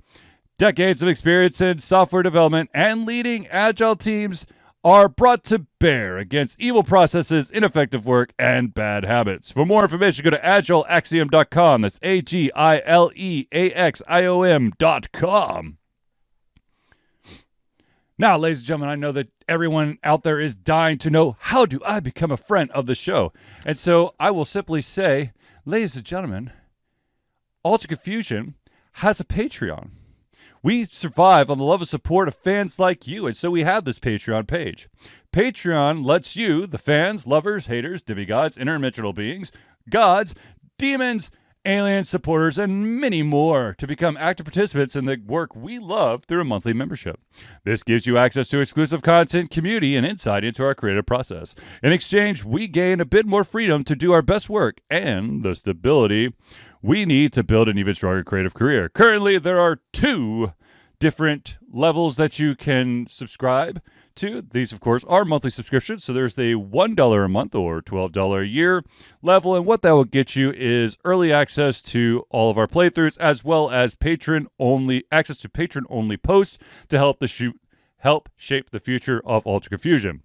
Decades of experience in software development and leading Agile teams are brought to bear against evil processes, ineffective work, and bad habits. For more information, go to agileaxiom.com. That's AGILEAXIOM.com. Now, ladies and gentlemen, I know that everyone out there is dying to know, how do I become a friend of the show? And so I will simply say, ladies and gentlemen, Alter Confusion has a Patreon. We survive on the love and support of fans like you, and so we have this Patreon page. Patreon lets you, the fans, lovers, haters, demigods, interdimensional beings, gods, demons, alien supporters, and many more to become active participants in the work we love through a monthly membership. This gives you access to exclusive content, community, and insight into our creative process. In exchange, we gain a bit more freedom to do our best work and the stability we need to build an even stronger creative career. Currently, there are 2 different levels that you can subscribe too. These, of course, are monthly subscriptions. So there's the $1 a month or $12 a year level. And what that will get you is early access to all of our playthroughs, as well as access to patron-only posts to help shape the future of Ultra Confusion.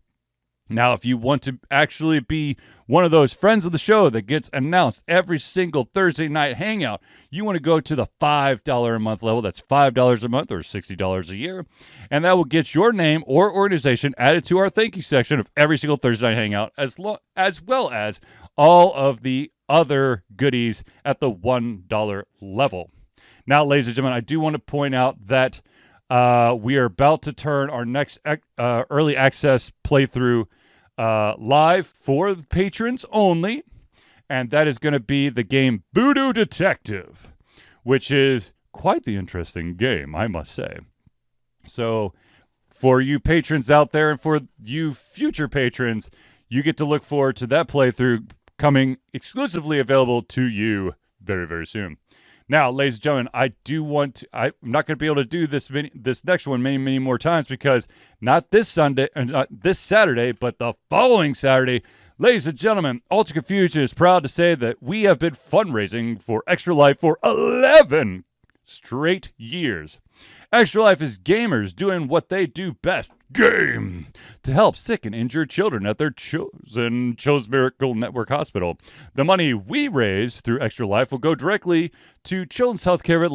Now, if you want to actually be one of those friends of the show that gets announced every single Thursday night hangout, you want to go to the $5 a month level. That's $5 a month or $60 a year. And that will get your name or organization added to our thank you section of every single Thursday night hangout, as well as all of the other goodies at the $1 level. Now, ladies and gentlemen, I do want to point out that we are about to turn our next early access playthrough live for the patrons only, and that is going to be the game Voodoo Detective, which is quite the interesting game, I must say. So for you patrons out there and for you future patrons, you get to look forward to that playthrough coming exclusively available to you very, very soon. Now, ladies and gentlemen, I'm not going to be able to do this next one many, many more times because not this Saturday, but the following Saturday, ladies and gentlemen, Ultra Confusion is proud to say that we have been fundraising for Extra Life for 11 straight years. Extra Life is gamers doing what they do best, game, to help sick and injured children at their chosen Children's Miracle Network Hospital. The money we raise through Extra Life will go directly to Children's Healthcare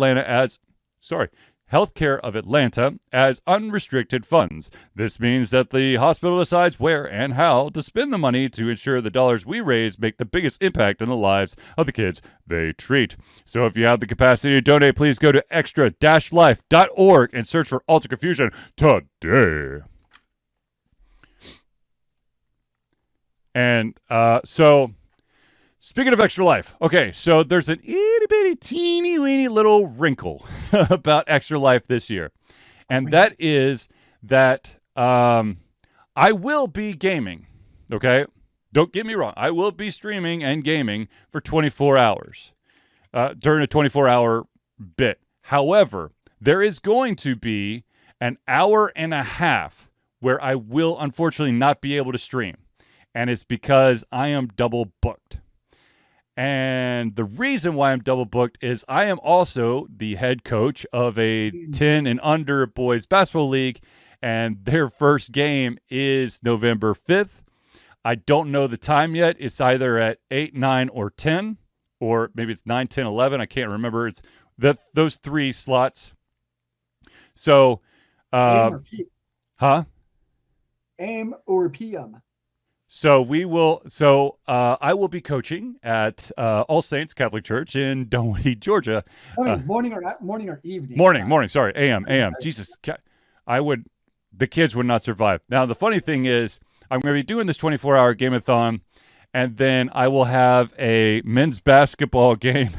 of Atlanta as unrestricted funds. This means that the hospital decides where and how to spend the money to ensure the dollars we raise make the biggest impact in the lives of the kids they treat. So if you have the capacity to donate, please go to extra-life.org and search for Ultra Confusion today. And so speaking of Extra Life, okay, so there's an itty-bitty, teeny-weeny little wrinkle about Extra Life this year. And that is that I will be gaming, okay? Don't get me wrong. I will be streaming and gaming for 24 hours during a 24-hour bit. However, there is going to be an hour and a half where I will unfortunately not be able to stream. And it's because I am double booked. And the reason why I'm double booked is I am also the head coach of a 10 and under boys basketball league, and their first game is November 5th. I don't know the time yet. It's either at 8, 9, or 10, or maybe it's 9, 10, 11. I can't remember. It's those three slots. So, AM or PM? So I will be coaching at All Saints Catholic Church in Dunwoody, Georgia. Morning or evening? Morning. Sorry, AM. Jesus, the kids would not survive. Now the funny thing is, I'm going to be doing this 24-hour game-a-thon, and then I will have a men's basketball game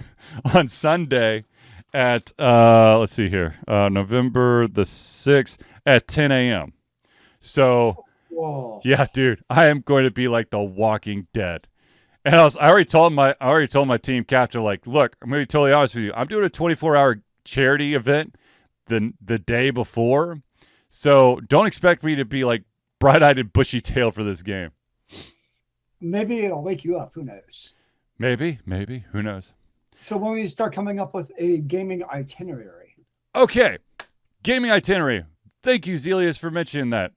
on Sunday at let's see here, November the 6th at 10 a.m. So. Whoa. Yeah, dude, I am going to be like the Walking Dead. And I already told my team captain, like, look, I'm going to be totally honest with you. I'm doing a 24-hour charity event the day before, so don't expect me to be like bright-eyed and bushy-tailed for this game. Maybe it'll wake you up. Who knows? Maybe. Who knows? So when we start coming up with a gaming itinerary. Okay, gaming itinerary. Thank you, Zealeus, for mentioning that.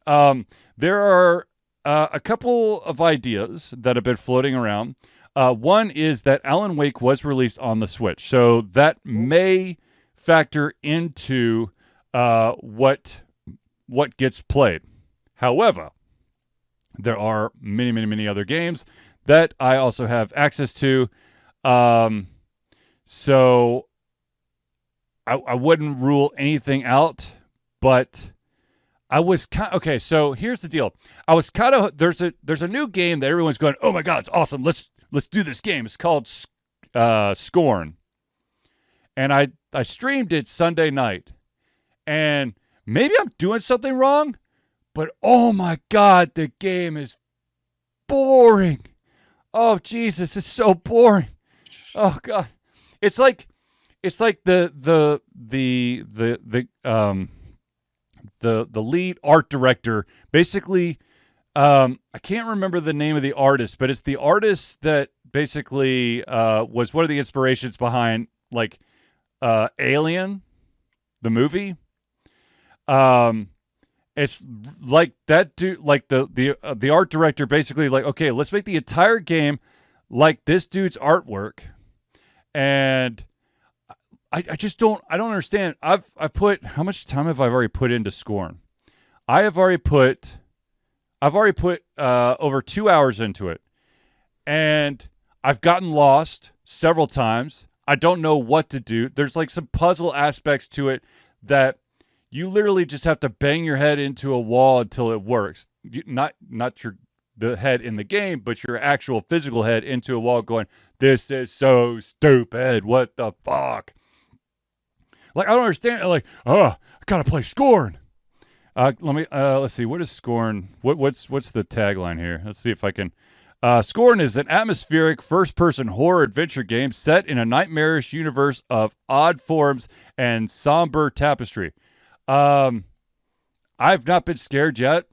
There are a couple of ideas that have been floating around. One is that Alan Wake was released on the Switch, so that may factor into what gets played. However, there are many, many, many other games that I also have access to. So I wouldn't rule anything out, but I was okay. So here's the deal. I was kind of there's a new game that everyone's going, oh my god, it's awesome. Let's do this game. It's called Scorn, and I streamed it Sunday night, and maybe I'm doing something wrong, but oh my god, the game is boring. Oh Jesus, it's so boring. Oh god, it's like the the lead art director basically, I can't remember the name of the artist, but it's the artist that basically was one of the inspirations behind like Alien, the movie. It's like that dude, like the art director basically like, okay, let's make the entire game like this dude's artwork. And I just don't understand. I've put, how much time have I already put into Scorn? I've already put over 2 hours into it, and I've gotten lost several times. I don't know what to do. There's like some puzzle aspects to it that you literally just have to bang your head into a wall until it works. Not the head in the game, but your actual physical head into a wall going, this is so stupid. What the fuck? Like, I don't understand. Like, I gotta play Scorn. Let's see. What is Scorn? What's the tagline here? Let's see if I can. Scorn is an atmospheric first-person horror adventure game set in a nightmarish universe of odd forms and somber tapestry. I've not been scared yet.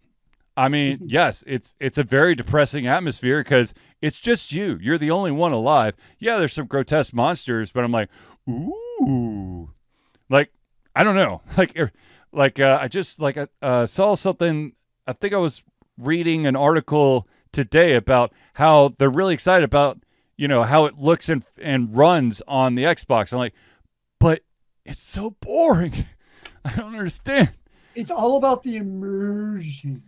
I mean, yes, it's a very depressing atmosphere because it's just you. You're the only one alive. Yeah, there's some grotesque monsters, but I'm like, ooh, like I don't know, I just saw something. I think I was reading an article today about how they're really excited about how it looks and runs on the Xbox. I'm like, but it's so boring. I don't understand. It's all about the immersion.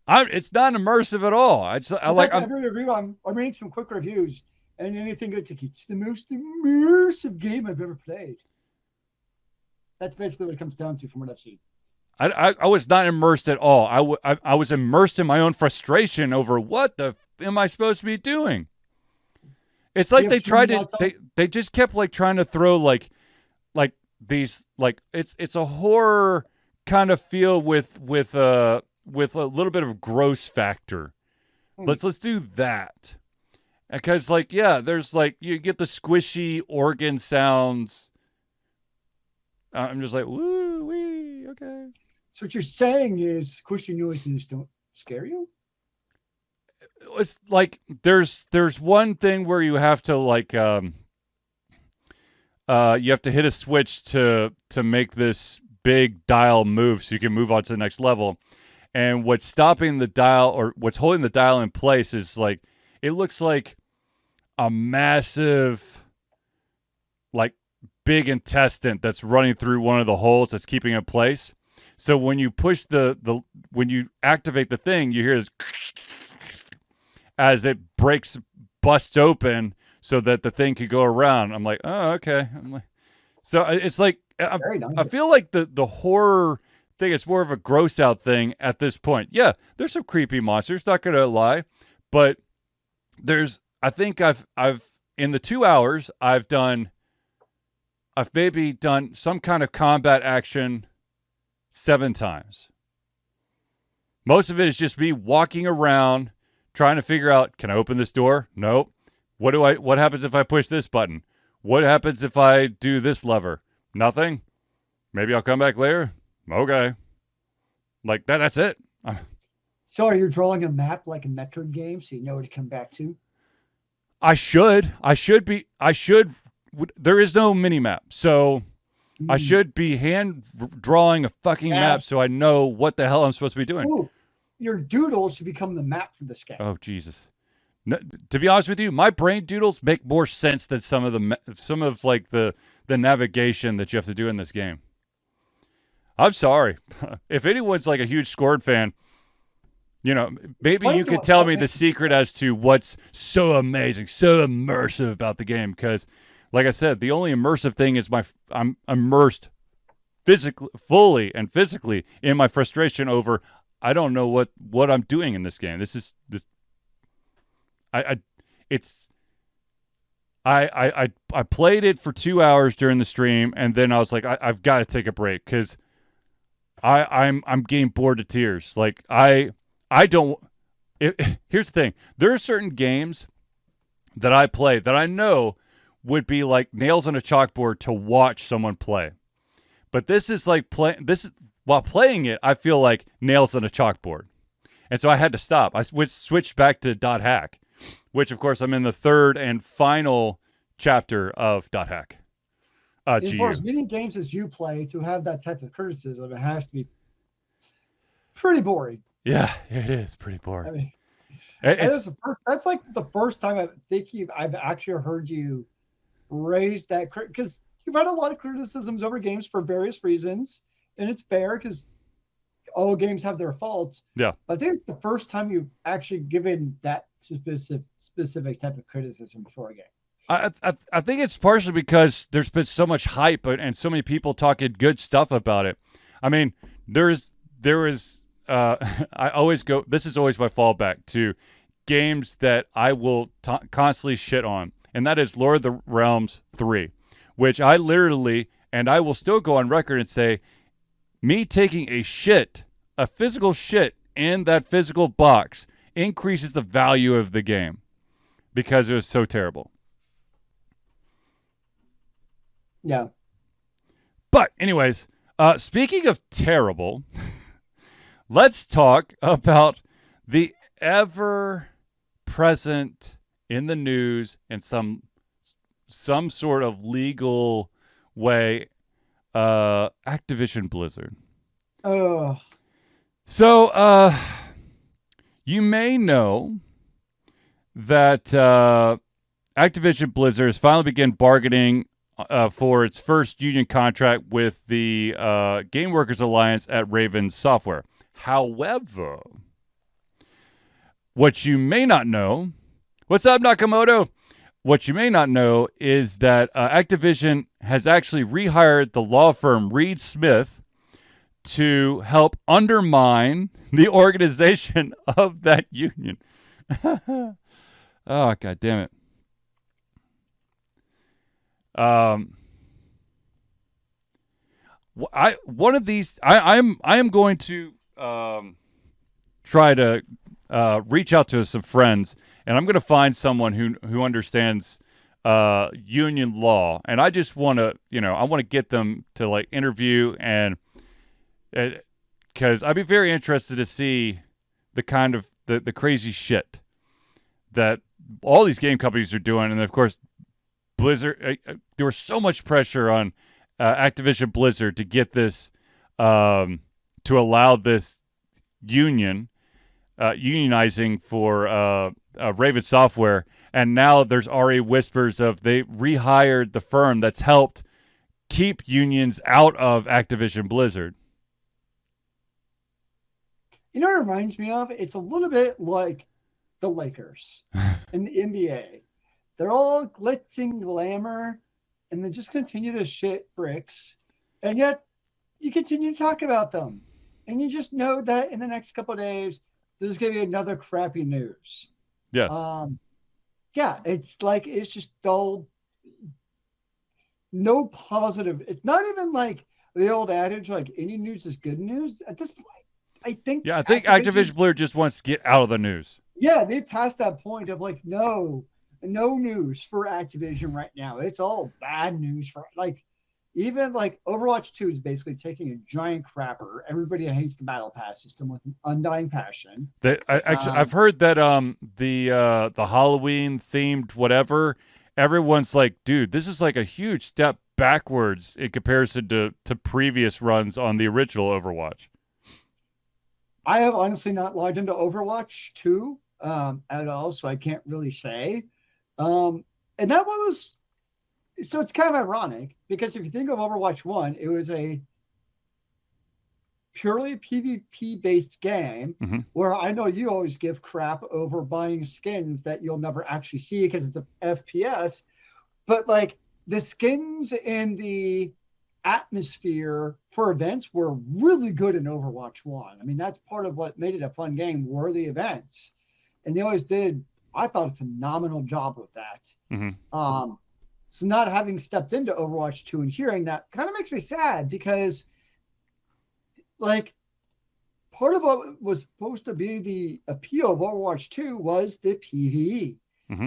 It's not immersive at all. I'm reading some quick reviews, and anything it's like, it's the most immersive game I've ever played. That's basically what it comes down to from what I've seen. I was not immersed at all. I was immersed in my own frustration over what the am I supposed to be doing? It's like they just kept like trying to throw like these like it's a horror kind of feel with a little bit of gross factor. Let's do that. Because there's like you get the squishy organ sounds. I'm just like, woo wee, okay. So what you're saying is squishy noises don't scare you? It's like there's one thing where you have to like you have to hit a switch to make this big dial move so you can move on to the next level. And what's stopping the dial or what's holding the dial in place is like it looks like a massive like big intestine that's running through one of the holes that's keeping it in place. So when you push when you activate the thing, you hear this as it busts open so that the thing could go around. I'm like, oh, okay. So it's like, I feel like the horror thing is more of a gross out thing at this point. Yeah, there's some creepy monsters, not going to lie, but I think I've in the 2 hours, I've maybe done some kind of combat action 7 times. Most of it is just me walking around trying to figure out, can I open this door? Nope. What happens if I push this button? What happens if I do this lever? Nothing. Maybe I'll come back later. Okay. Like that's it. So are you drawing a map like a Metroid game so you know where to come back to? I should. There is no mini map. So I should be hand drawing a fucking map so I know what the hell I'm supposed to be doing. Ooh, your doodles should become the map for this game. Oh, Jesus. No, to be honest with you, my brain doodles make more sense than some of the navigation that you have to do in this game. I'm sorry. If anyone's like a huge Scorn fan, maybe you could tell me the secret as to what's so amazing, so immersive about the game. Because, like I said, the only immersive thing is I'm immersed fully and physically in my frustration over I don't know what I'm doing in this game. I played it for 2 hours during the stream, and then I was like, I've got to take a break because I'm getting bored to tears. Like I don't. Here's the thing: there are certain games that I play that I know would be like nails on a chalkboard to watch someone play, but this is like while playing it, I feel like nails on a chalkboard. And so I had to stop. I switched back to .hack, which, of course, I'm in the third and final chapter of .hack. As far as many games as you play, to have that type of criticism, it has to be pretty boring. Yeah, it is pretty boring. I mean, that's like the first time I've actually heard you raise that, because you've had a lot of criticisms over games for various reasons, and it's fair because all games have their faults. Yeah. But I think it's the first time you've actually given that specific type of criticism for a game. I think it's partially because there's been so much hype and so many people talking good stuff about it. I mean, there is I always go, this is always my fallback to games that I will constantly shit on, and that is Lord of the Realms 3, which I literally, and I will still go on record and say, me taking a physical shit in that physical box increases the value of the game because it was so terrible. Yeah. But anyways, speaking of terrible, let's talk about the ever-present in the news in some sort of legal way, Activision Blizzard. Oh. So, you may know that Activision Blizzard has finally begun bargaining for its first union contract with the Game Workers Alliance at Raven Software. However, what you may not know, what's up, Nakamoto? What you may not know is that Activision has actually rehired the law firm Reed Smith to help undermine the organization of that union. Oh, God damn it. I am going to try to reach out to some friends, and I'm going to find someone who understands union law, and I just want to, I want to get them to like interview, and because I'd be very interested to see the kind of the crazy shit that all these game companies are doing, and of course Blizzard. There was so much pressure on Activision Blizzard to get this, to allow this unionizing for Raven Software, and now there's already whispers of they rehired the firm that's helped keep unions out of Activision Blizzard. You know what it reminds me of? It's a little bit like the Lakers and the NBA. They're all glitz and glamour, and they just continue to shit bricks, and yet you continue to talk about them, and you just know that in the next couple of days there's going to be another crappy news. Yes. Yeah, it's just dull. No positive. It's not even like the old adage, like any news is good news. At this point, I think Activision Blizzard just wants to get out of the news. Yeah, they passed that point of like, no news for Activision right now. It's all bad news for even Overwatch 2 is basically taking a giant crapper. Everybody hates the battle pass system with an undying passion. I've heard that the Halloween themed whatever, everyone's like, dude, this is like a huge step backwards in comparison to previous runs on the original Overwatch. I have honestly not logged into Overwatch 2 at all, so I can't really say. And that one was, so it's kind of ironic because if you think of Overwatch 1, it was a purely PvP based game where I know you always give crap over buying skins that you'll never actually see because it's a FPS, but like the skins and the atmosphere for events were really good in Overwatch 1. I mean, that's part of what made it a fun game were the events. And they always did, I thought, a phenomenal job with that. So not having stepped into Overwatch 2 and hearing that kind of makes me sad because like part of what was supposed to be the appeal of Overwatch 2 was the PvE.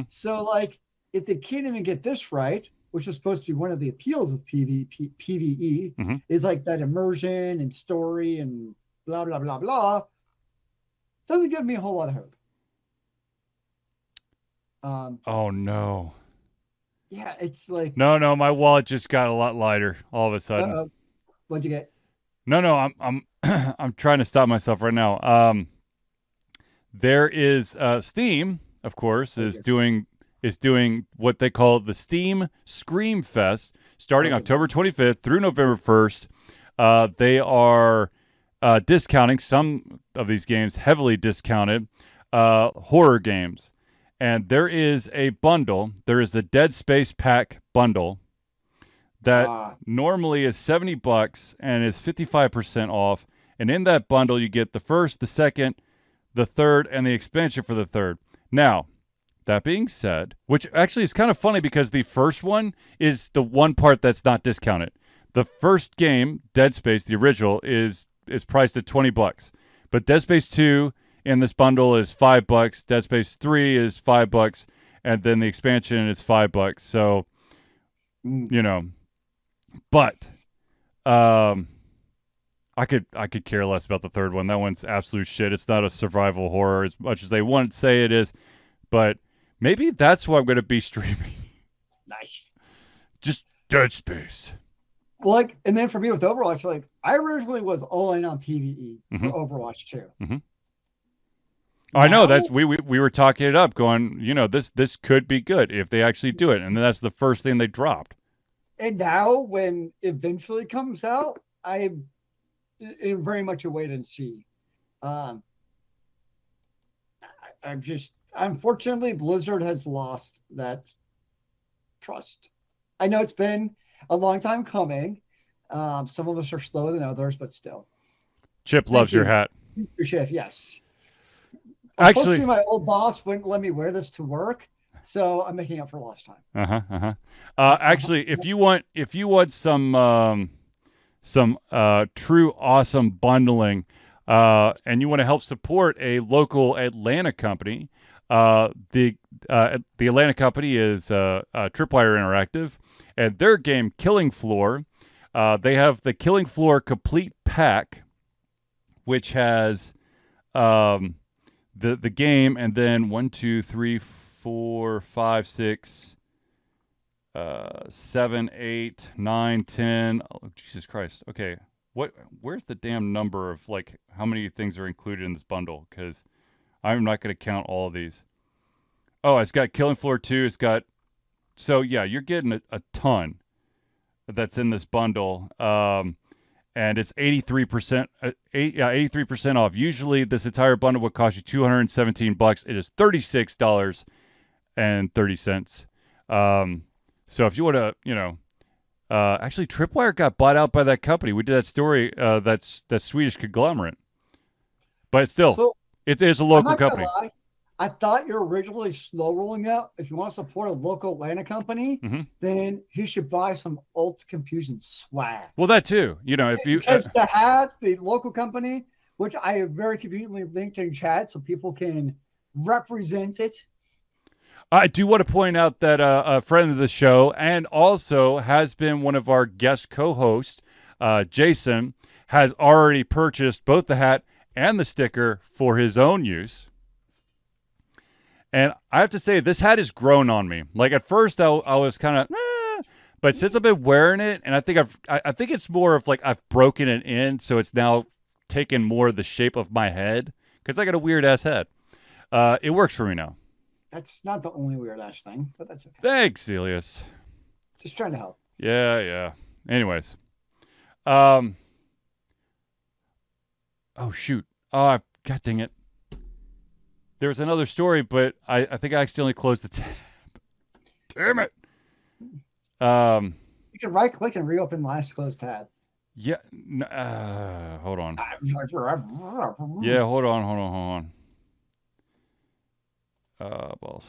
So like if they can't even get this right, which is supposed to be one of the appeals of PvE, Mm-hmm. is like that immersion and story and blah blah blah blah. Doesn't give me a whole lot of hope. Oh no. Yeah, it's like, No, my wallet just got a lot lighter all of a sudden. what'd you get? No, I'm I'm trying to stop myself right now. There is Steam, of course, is doing what they call the Steam ScreamFest, starting October 25th through November 1st. They are discounting some of these games, heavily discounted horror games. And there is a bundle. There is the Dead Space Pack bundle that normally is $70 and is 55% off. And in that bundle, you get the first, the second, the third, and the expansion for the third. Now, that being said, which actually is kind of funny because the first one is the one part that's not discounted. The first game, Dead Space, the original, is priced at $20. But Dead Space 2 in this bundle is $5. Dead Space 3 is $5, and then the expansion is $5. So, you know, but I could care less about the third one. That one's absolute shit. It's not a survival horror as much as they want to say it is, but maybe that's what I'm going to be streaming. Nice. Just Dead Space. Like, and then for me with Overwatch, like I originally was all in on PvE for Overwatch 2. Mm-hmm. I know that's we were talking it up, going, you know, this could be good if they actually do it, and that's the first thing they dropped. And now, when eventually comes out, I'm very much a wait and see. I'm just, unfortunately, Blizzard has lost that trust. I know it's been a long time coming. Some of us are slower than others, but still. Chip loves your hat. Chef, yes. Actually, my old boss wouldn't let me wear this to work, so I'm making up for lost time. Actually, if you want some true awesome bundling, and you want to help support a local Atlanta company, the Atlanta company is Tripwire Interactive, and their game Killing Floor. They have the Killing Floor Complete Pack, which has the game, and then 1, 2, 3, 4, 5, 6, 7, 8, 9, 10. Oh, Jesus Christ. Okay. Where's the damn number of like how many things are included in this bundle? Because I'm not going to count all of these. Oh, it's got Killing Floor 2. It's got, so yeah, you're getting a ton that's in this bundle. And it's 83%, 83% off. Usually this entire bundle would cost you $217. It is $36.30. So if you want to, you know, actually Tripwire got bought out by that company. We did that story, that's that Swedish conglomerate. But still, So, it is a local company. Lie, I thought you're originally slow rolling out. If you want to support a local Atlanta company, then you should buy some Alt Confusion swag. Well, that too. You know, if you because to have the local company, which I have very conveniently linked in chat, so people can represent it. I do want to point out that a friend of the show and also has been one of our guest co-hosts, Jason, has already purchased both the hat and the sticker for his own use. And I have to say, this hat has grown on me. Like at first, I was kind of, but since I've been wearing it, and I think it's more of like I've broken it in, so it's now taken more the shape of my head because I got a weird ass head. It works for me now. That's not the only weird ass thing, but that's okay. Thanks, Zealeus. Just trying to help. Yeah. Anyways, oh shoot. Oh, God dang it. There was another story, but I think I accidentally closed the tab. Damn it. You can right click and reopen last closed tab. Yeah. Hold on. Yeah, hold on. Balls.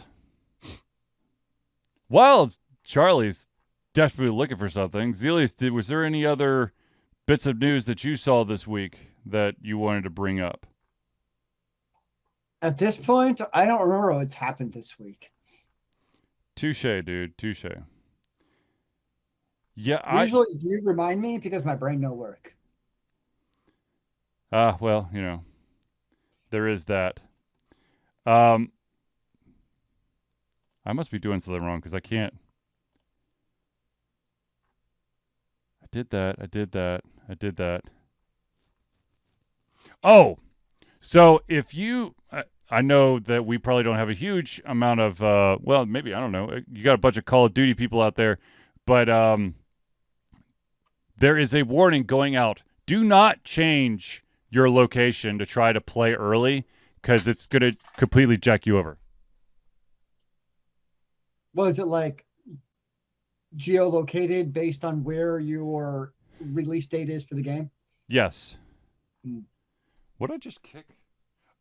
While Charlie's desperately looking for something, Zealeus, was there any other bits of news that you saw this week that you wanted to bring up? At this point, I don't remember what's happened this week. Touche, dude. Touche. Yeah, Usually you remind me because my brain no work. well, there is that. Um, I must be doing something wrong because I can't. I did that. I did that. I did that. Oh, so if I know that we probably don't have a huge amount of, well, maybe, I don't know. You got a bunch of Call of Duty people out there, but there is a warning going out. Do not change your location to try to play early because it's going to completely jack you over. Was it like geolocated based on where your release date is for the game? Yes. Hmm. What did I just kick?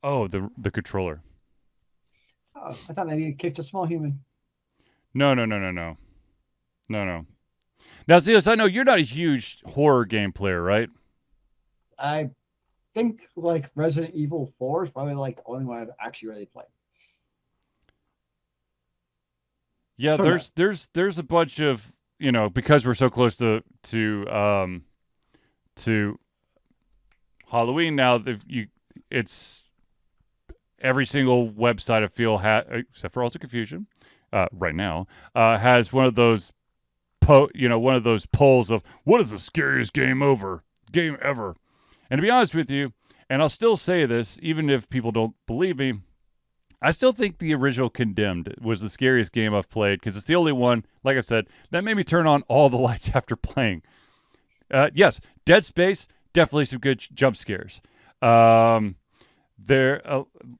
Oh, the controller. Oh, I thought maybe you kicked a small human. No, no, no, no, no. No, no. Now, Zealeus, I know you're not a huge horror game player, right? I think like Resident Evil 4 is probably like the only one I've actually really played. Yeah, So no. there's a bunch of, because we're so close to Halloween now, it's every single website I feel except for Alta Confusion, right now, has one of those one of those polls of what is the scariest game ever. And to be honest with you, and I'll still say this even if people don't believe me, I still think the original Condemned was the scariest game I've played because it's the only one, like I said, that made me turn on all the lights after playing. Yes, Dead Space, definitely some good jump scares. I'm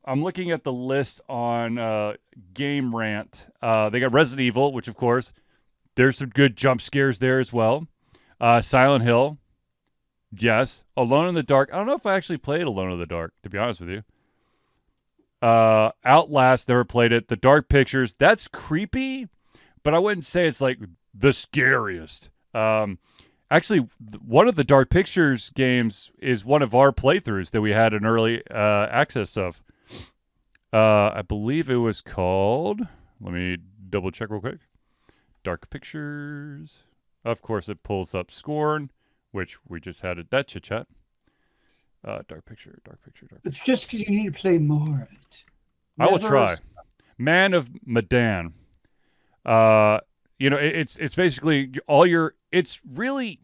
looking at the list on Game Rant. They got Resident Evil, which of course there's some good jump scares there as well. Silent Hill, yes. Alone in the Dark. I don't know if I actually played Alone in the Dark, to be honest with you. Outlast, never played it. The Dark Pictures, that's creepy, but I wouldn't say it's like the scariest. Actually, one of the Dark Pictures games is one of our playthroughs that we had an early access of. I believe it was called, let me double check real quick. Dark Pictures. Of course, it pulls up Scorn, which we just had that chit chat. Dark Picture. It's just because you need to play more of it. I will try. Man of Medan. It's basically it's really,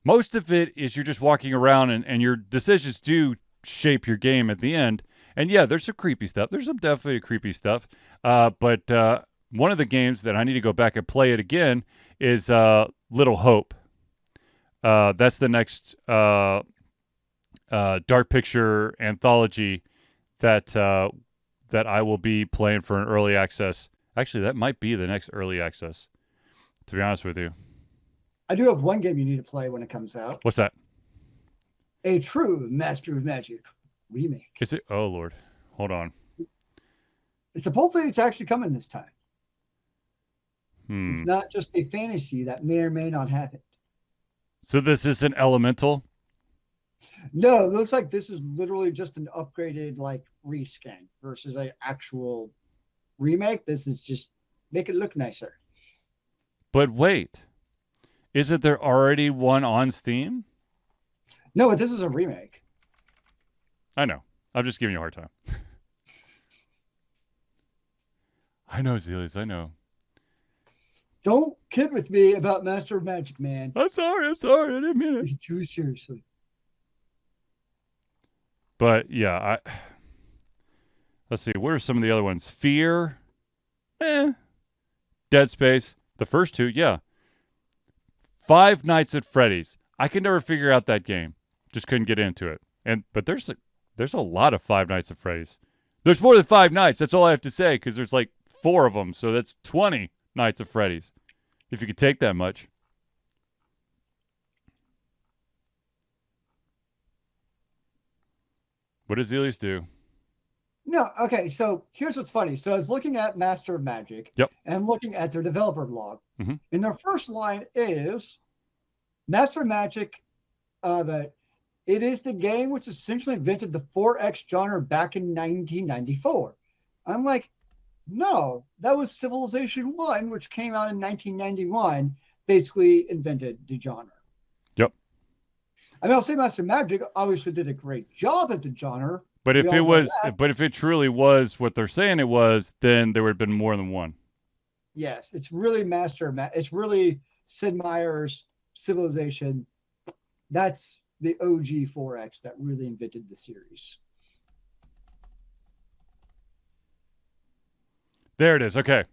most of it is you're just walking around and your decisions do shape your game at the end. And yeah, there's some creepy stuff. There's some definitely creepy stuff. But one of the games that I need to go back and play it again is Little Hope. That's the next Dark Picture anthology that I will be playing for an early access. Actually, that might be the next early access, to be honest with you. I do have one game you need to play when it comes out. What's that? A true Master of Magic remake. Is it? Oh, Lord. Hold on. Supposedly it's actually coming this time. Hmm. It's not just a fantasy that may or may not happen. So this is an Elemental? No, it looks like this is literally just an upgraded like reskin versus an actual remake. This is just make it look nicer. But wait. Isn't there already one on Steam? No, but this is a remake. I know. I'm just giving you a hard time. I know, Zealeus. I know. Don't kid with me about Master of Magic, man. I'm sorry. I didn't mean it. Too seriously. But yeah, let's see. What are some of the other ones? Fear, Dead Space, the first two, yeah. Five Nights at Freddy's. I could never figure out that game. Just couldn't get into it. But there's a lot of Five Nights at Freddy's. There's more than 5 nights. That's all I have to say because there's like 4 of them. So that's 20 Nights at Freddy's. If you could take that much. What does Zealeus do? No, okay. So here's what's funny. So I was looking at Master of Magic. Yep. And I'm looking at their developer blog. Mm-hmm. And their first line is Master of Magic, that it is the game which essentially invented the 4X genre back in 1994. I'm like, no, that was Civilization 1, which came out in 1991. basically invented the genre. Yep. I mean, I'll say Master Magic obviously did a great job at the genre. But We if all it know was, that. but if it truly was what they're saying it was, then there would have been more than one. Yes, it's really it's really Sid Meier's Civilization. That's the OG 4X that really invented the series. There it is. Okay.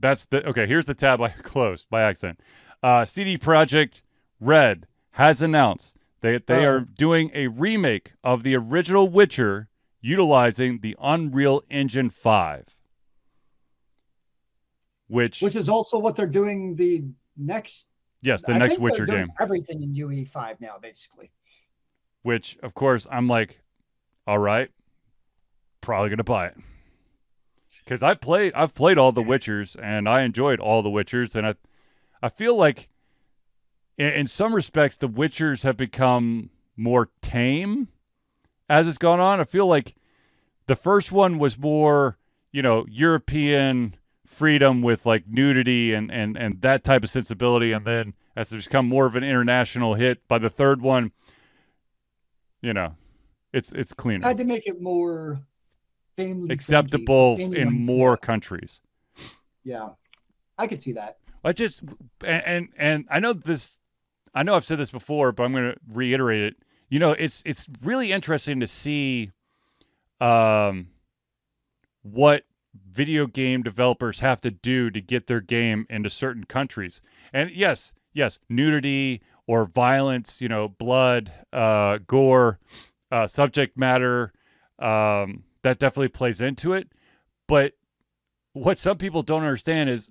Here's the tab I closed by accident. CD Projekt Red has announced that they are doing a remake of the original Witcher utilizing the Unreal Engine 5. Which is also what they're doing the next. Yes, the I next think Witcher they're doing game. Everything in UE5 now, basically. Which, of course, I'm like, all right, probably gonna buy it. Because I've played all the Witchers and I enjoyed all the Witchers, and I feel like in some respects the Witchers have become more tame as it's gone on. I feel like the first one was more, European freedom with like nudity and that type of sensibility, and then as it's become more of an international hit, by the third one, it's cleaner. Had to make it more acceptable in more countries. Yeah, I could see that. And I know this. I know I've said this before, but I'm going to reiterate it. It's really interesting to see what video game developers have to do to get their game into certain countries. And yes, nudity or violence, blood, gore, subject matter, that definitely plays into it. But what some people don't understand is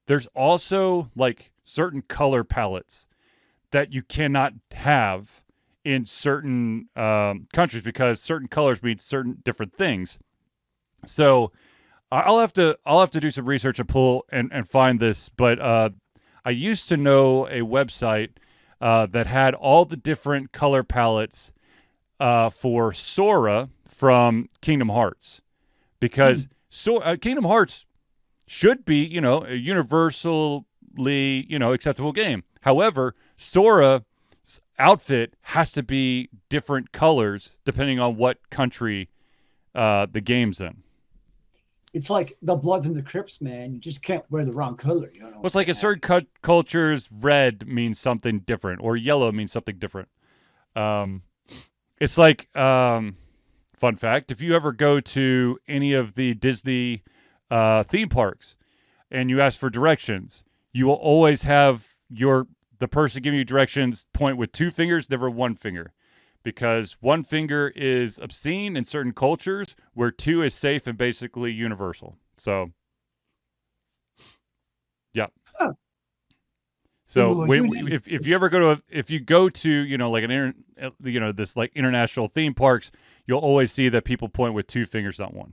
there's also like certain color palettes that you cannot have in certain countries because certain colors mean certain different things. So I'll have to do some research and pull and find this. But I used to know a website that had all the different color palettes for Sora from Kingdom Hearts, because Kingdom Hearts should be, a universally, acceptable game. However, Sora's outfit has to be different colors depending on what country the game's in. It's like the Bloods and the Crips, man. You just can't wear the wrong color. Well, it's like in certain cultures, red means something different, or yellow means something different. It's like, fun fact, if you ever go to any of the Disney theme parks and you ask for directions, you will always have the person giving you directions point with two fingers, never one finger. Because one finger is obscene in certain cultures, where two is safe and basically universal. So, yeah. Huh. So if you ever go to like this like international theme parks, you'll always see that people point with two fingers, not one.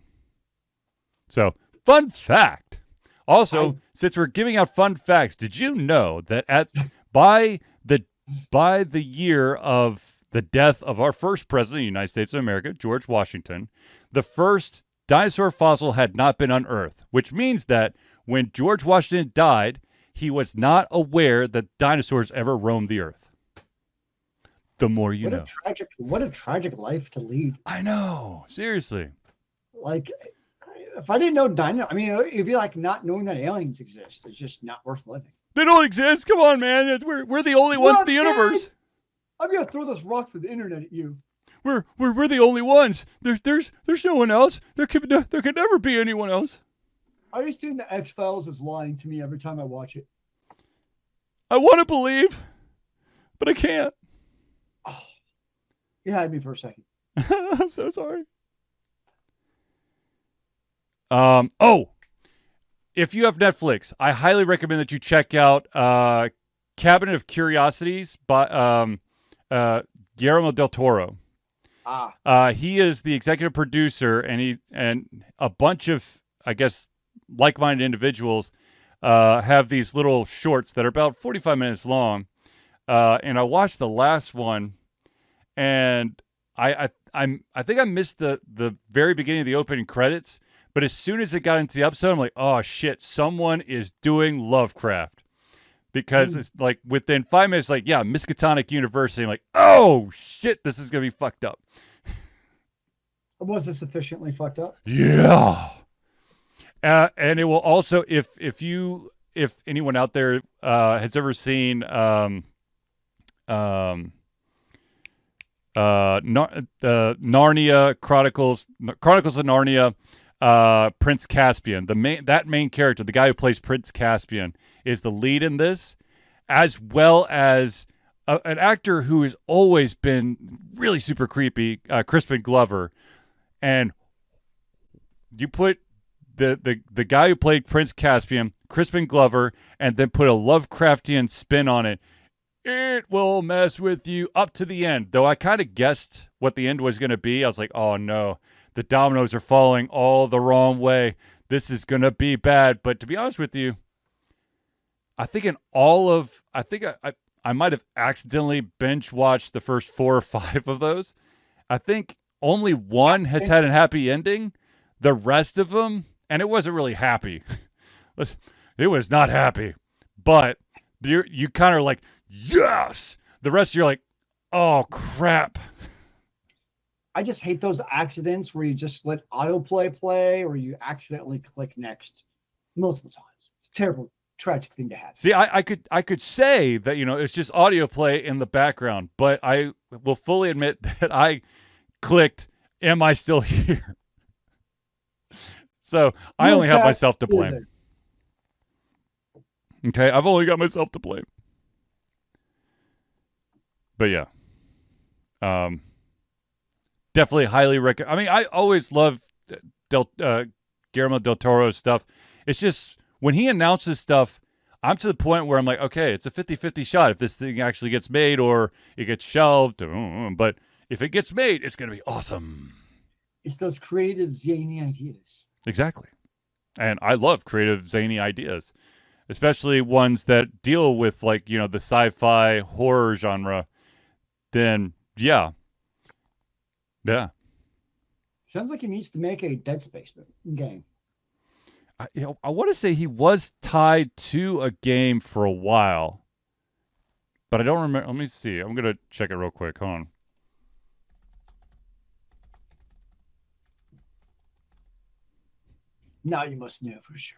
So, fun fact. Also, since we're giving out fun facts, did you know that by the year of the death of our first president of the United States of America, George Washington, the first dinosaur fossil had not been unearthed, which means that when George Washington died, he was not aware that dinosaurs ever roamed the earth. The more you know. What a tragic life to lead. I know. Seriously. Like, if I didn't know it'd be like not knowing that aliens exist. It's just not worth living. They don't exist. Come on, man. We're the only ones in the universe. I'm gonna throw this rock for the internet at you. We're the only ones. There's no one else. There could never be anyone else. Are you seeing the X-Files is lying to me every time I watch it? I want to believe, but I can't. Oh, you had me for a second. I'm so sorry. If you have Netflix, I highly recommend that you check out Cabinet of Curiosities by Guillermo del Toro. He is the executive producer, and a bunch of, I guess, like-minded individuals have these little shorts that are about 45 minutes long. And I watched the last one, and I think I missed the very beginning of the opening credits. But as soon as it got into the episode, I'm like, oh shit, someone is doing Lovecraft. because it's like within 5 minutes, like, yeah, Miskatonic University. I'm like, oh shit, this is gonna be fucked up. Was it sufficiently fucked up? Yeah. And it will also, if anyone out there has ever seen Narnia Chronicles of Narnia, Prince Caspian, that main character, the guy who plays Prince Caspian, is the lead in this, as well as an actor who has always been really super creepy, Crispin Glover. And you put the guy who played Prince Caspian, Crispin Glover, and then put a Lovecraftian spin on it, it will mess with you up to the end. Though I kind of guessed what the end was going to be. I was like, oh no, the dominoes are falling all the wrong way. This is going to be bad. But to be honest with you, I think I might have accidentally binge watched the first 4 or 5 of those. I think only one has had a happy ending. The rest of them, and it wasn't really happy. It was not happy. But you kind of like, yes! The rest you're like, oh, crap. I just hate those accidents where you just let autoplay play or you accidentally click next multiple times. It's a terrible, tragic thing to have. See, I could say that, it's just audio play in the background, but I will fully admit that I clicked, am I still here? So I only have myself to blame. Okay, I've only got myself to blame. But yeah, definitely highly recommend. I mean, I always love Guillermo del Toro's stuff. It's just when he announces stuff, I'm to the point where I'm like, okay, it's a 50-50 shot if this thing actually gets made or it gets shelved. But if it gets made, it's going to be awesome. It's those creative, zany ideas. Exactly. And I love creative, zany ideas, especially ones that deal with, like, the sci-fi horror genre. Then, yeah. Sounds like he needs to make a Dead Space game. I want to say he was tied to a game for a while, but I don't remember. Let me see. I'm going to check it real quick. Hold on. Now you must know for sure.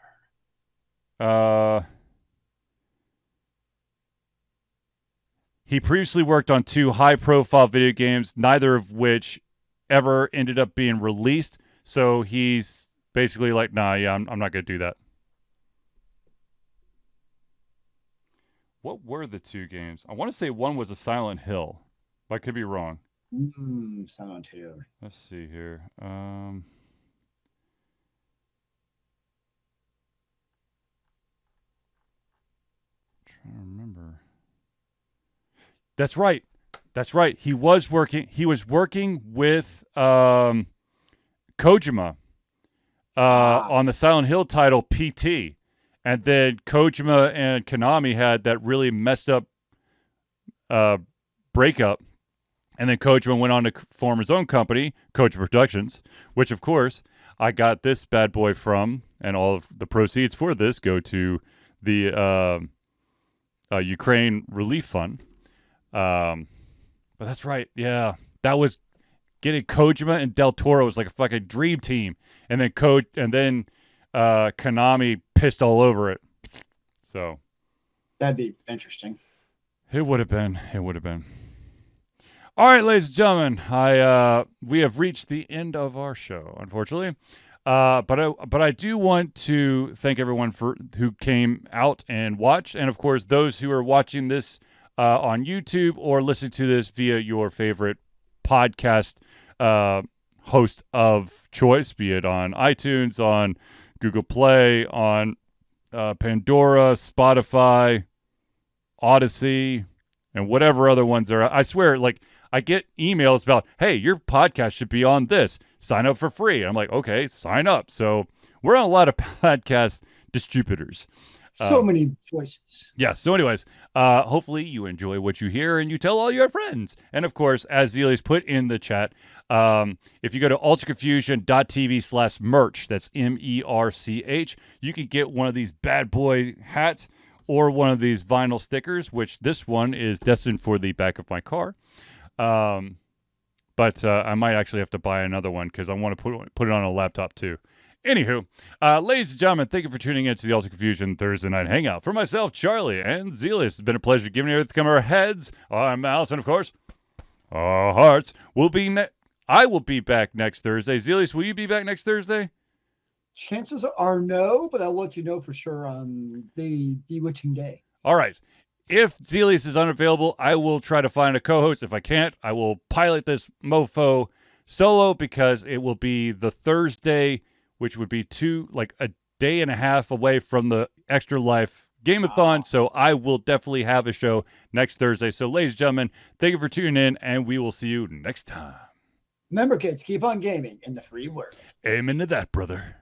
He previously worked on 2 high-profile video games, neither of which ever ended up being released. So he's basically like, nah, yeah, I'm not going to do that. What were the 2 games? I want to say one was a Silent Hill, but I could be wrong. Silent Hill. Let's see here. Trying to remember. That's right. He was working with Kojima on the Silent Hill title PT. And then Kojima and Konami had that really messed up breakup. And then Kojima went on to form his own company, Kojima Productions, which, of course, I got this bad boy from, and all of the proceeds for this go to the Ukraine Relief Fund. But that's right. Yeah, that was getting Kojima and Del Toro was like a fucking dream team, and then Konami pissed all over it. So that'd be interesting. It would have been. All right, ladies and gentlemen, we have reached the end of our show, unfortunately. But I do want to thank everyone who came out and watched, and of course those who are watching this on YouTube or listening to this via your favorite podcast host of choice, be it on iTunes, on Google Play, on Pandora, Spotify, Odyssey, and whatever other ones there are. I swear, like, I get emails about, hey, your podcast should be on this. Sign up for free. I'm like, okay, sign up. So we're on a lot of podcast distributors. So many choices. Yeah. So anyways, hopefully you enjoy what you hear and you tell all your friends. And of course, as Zealeus put in the chat, if you go to ultraconfusion.tv/merch, that's MERCH, you can get one of these bad boy hats or one of these vinyl stickers, which this one is destined for the back of my car. But I might actually have to buy another one because I want to put it on a laptop too. Anywho, ladies and gentlemen, thank you for tuning in to the Ultra Confusion Thursday Night Hangout. For myself, Charlie, and Zealeus, it's been a pleasure giving you everything come our heads, our mouths, and of course, our hearts. I will be back next Thursday. Zealeus, will you be back next Thursday? Chances are no, but I'll let you know for sure on the bewitching day. All right. If Zealeus is unavailable, I will try to find a co-host. If I can't, I will pilot this mofo solo because it will be the Thursday, which would be a day and a half away from the Extra Life Game-a-thon. So I will definitely have a show next Thursday. So ladies and gentlemen, thank you for tuning in, and we will see you next time. Remember, kids, keep on gaming in the free world. Amen to that, brother.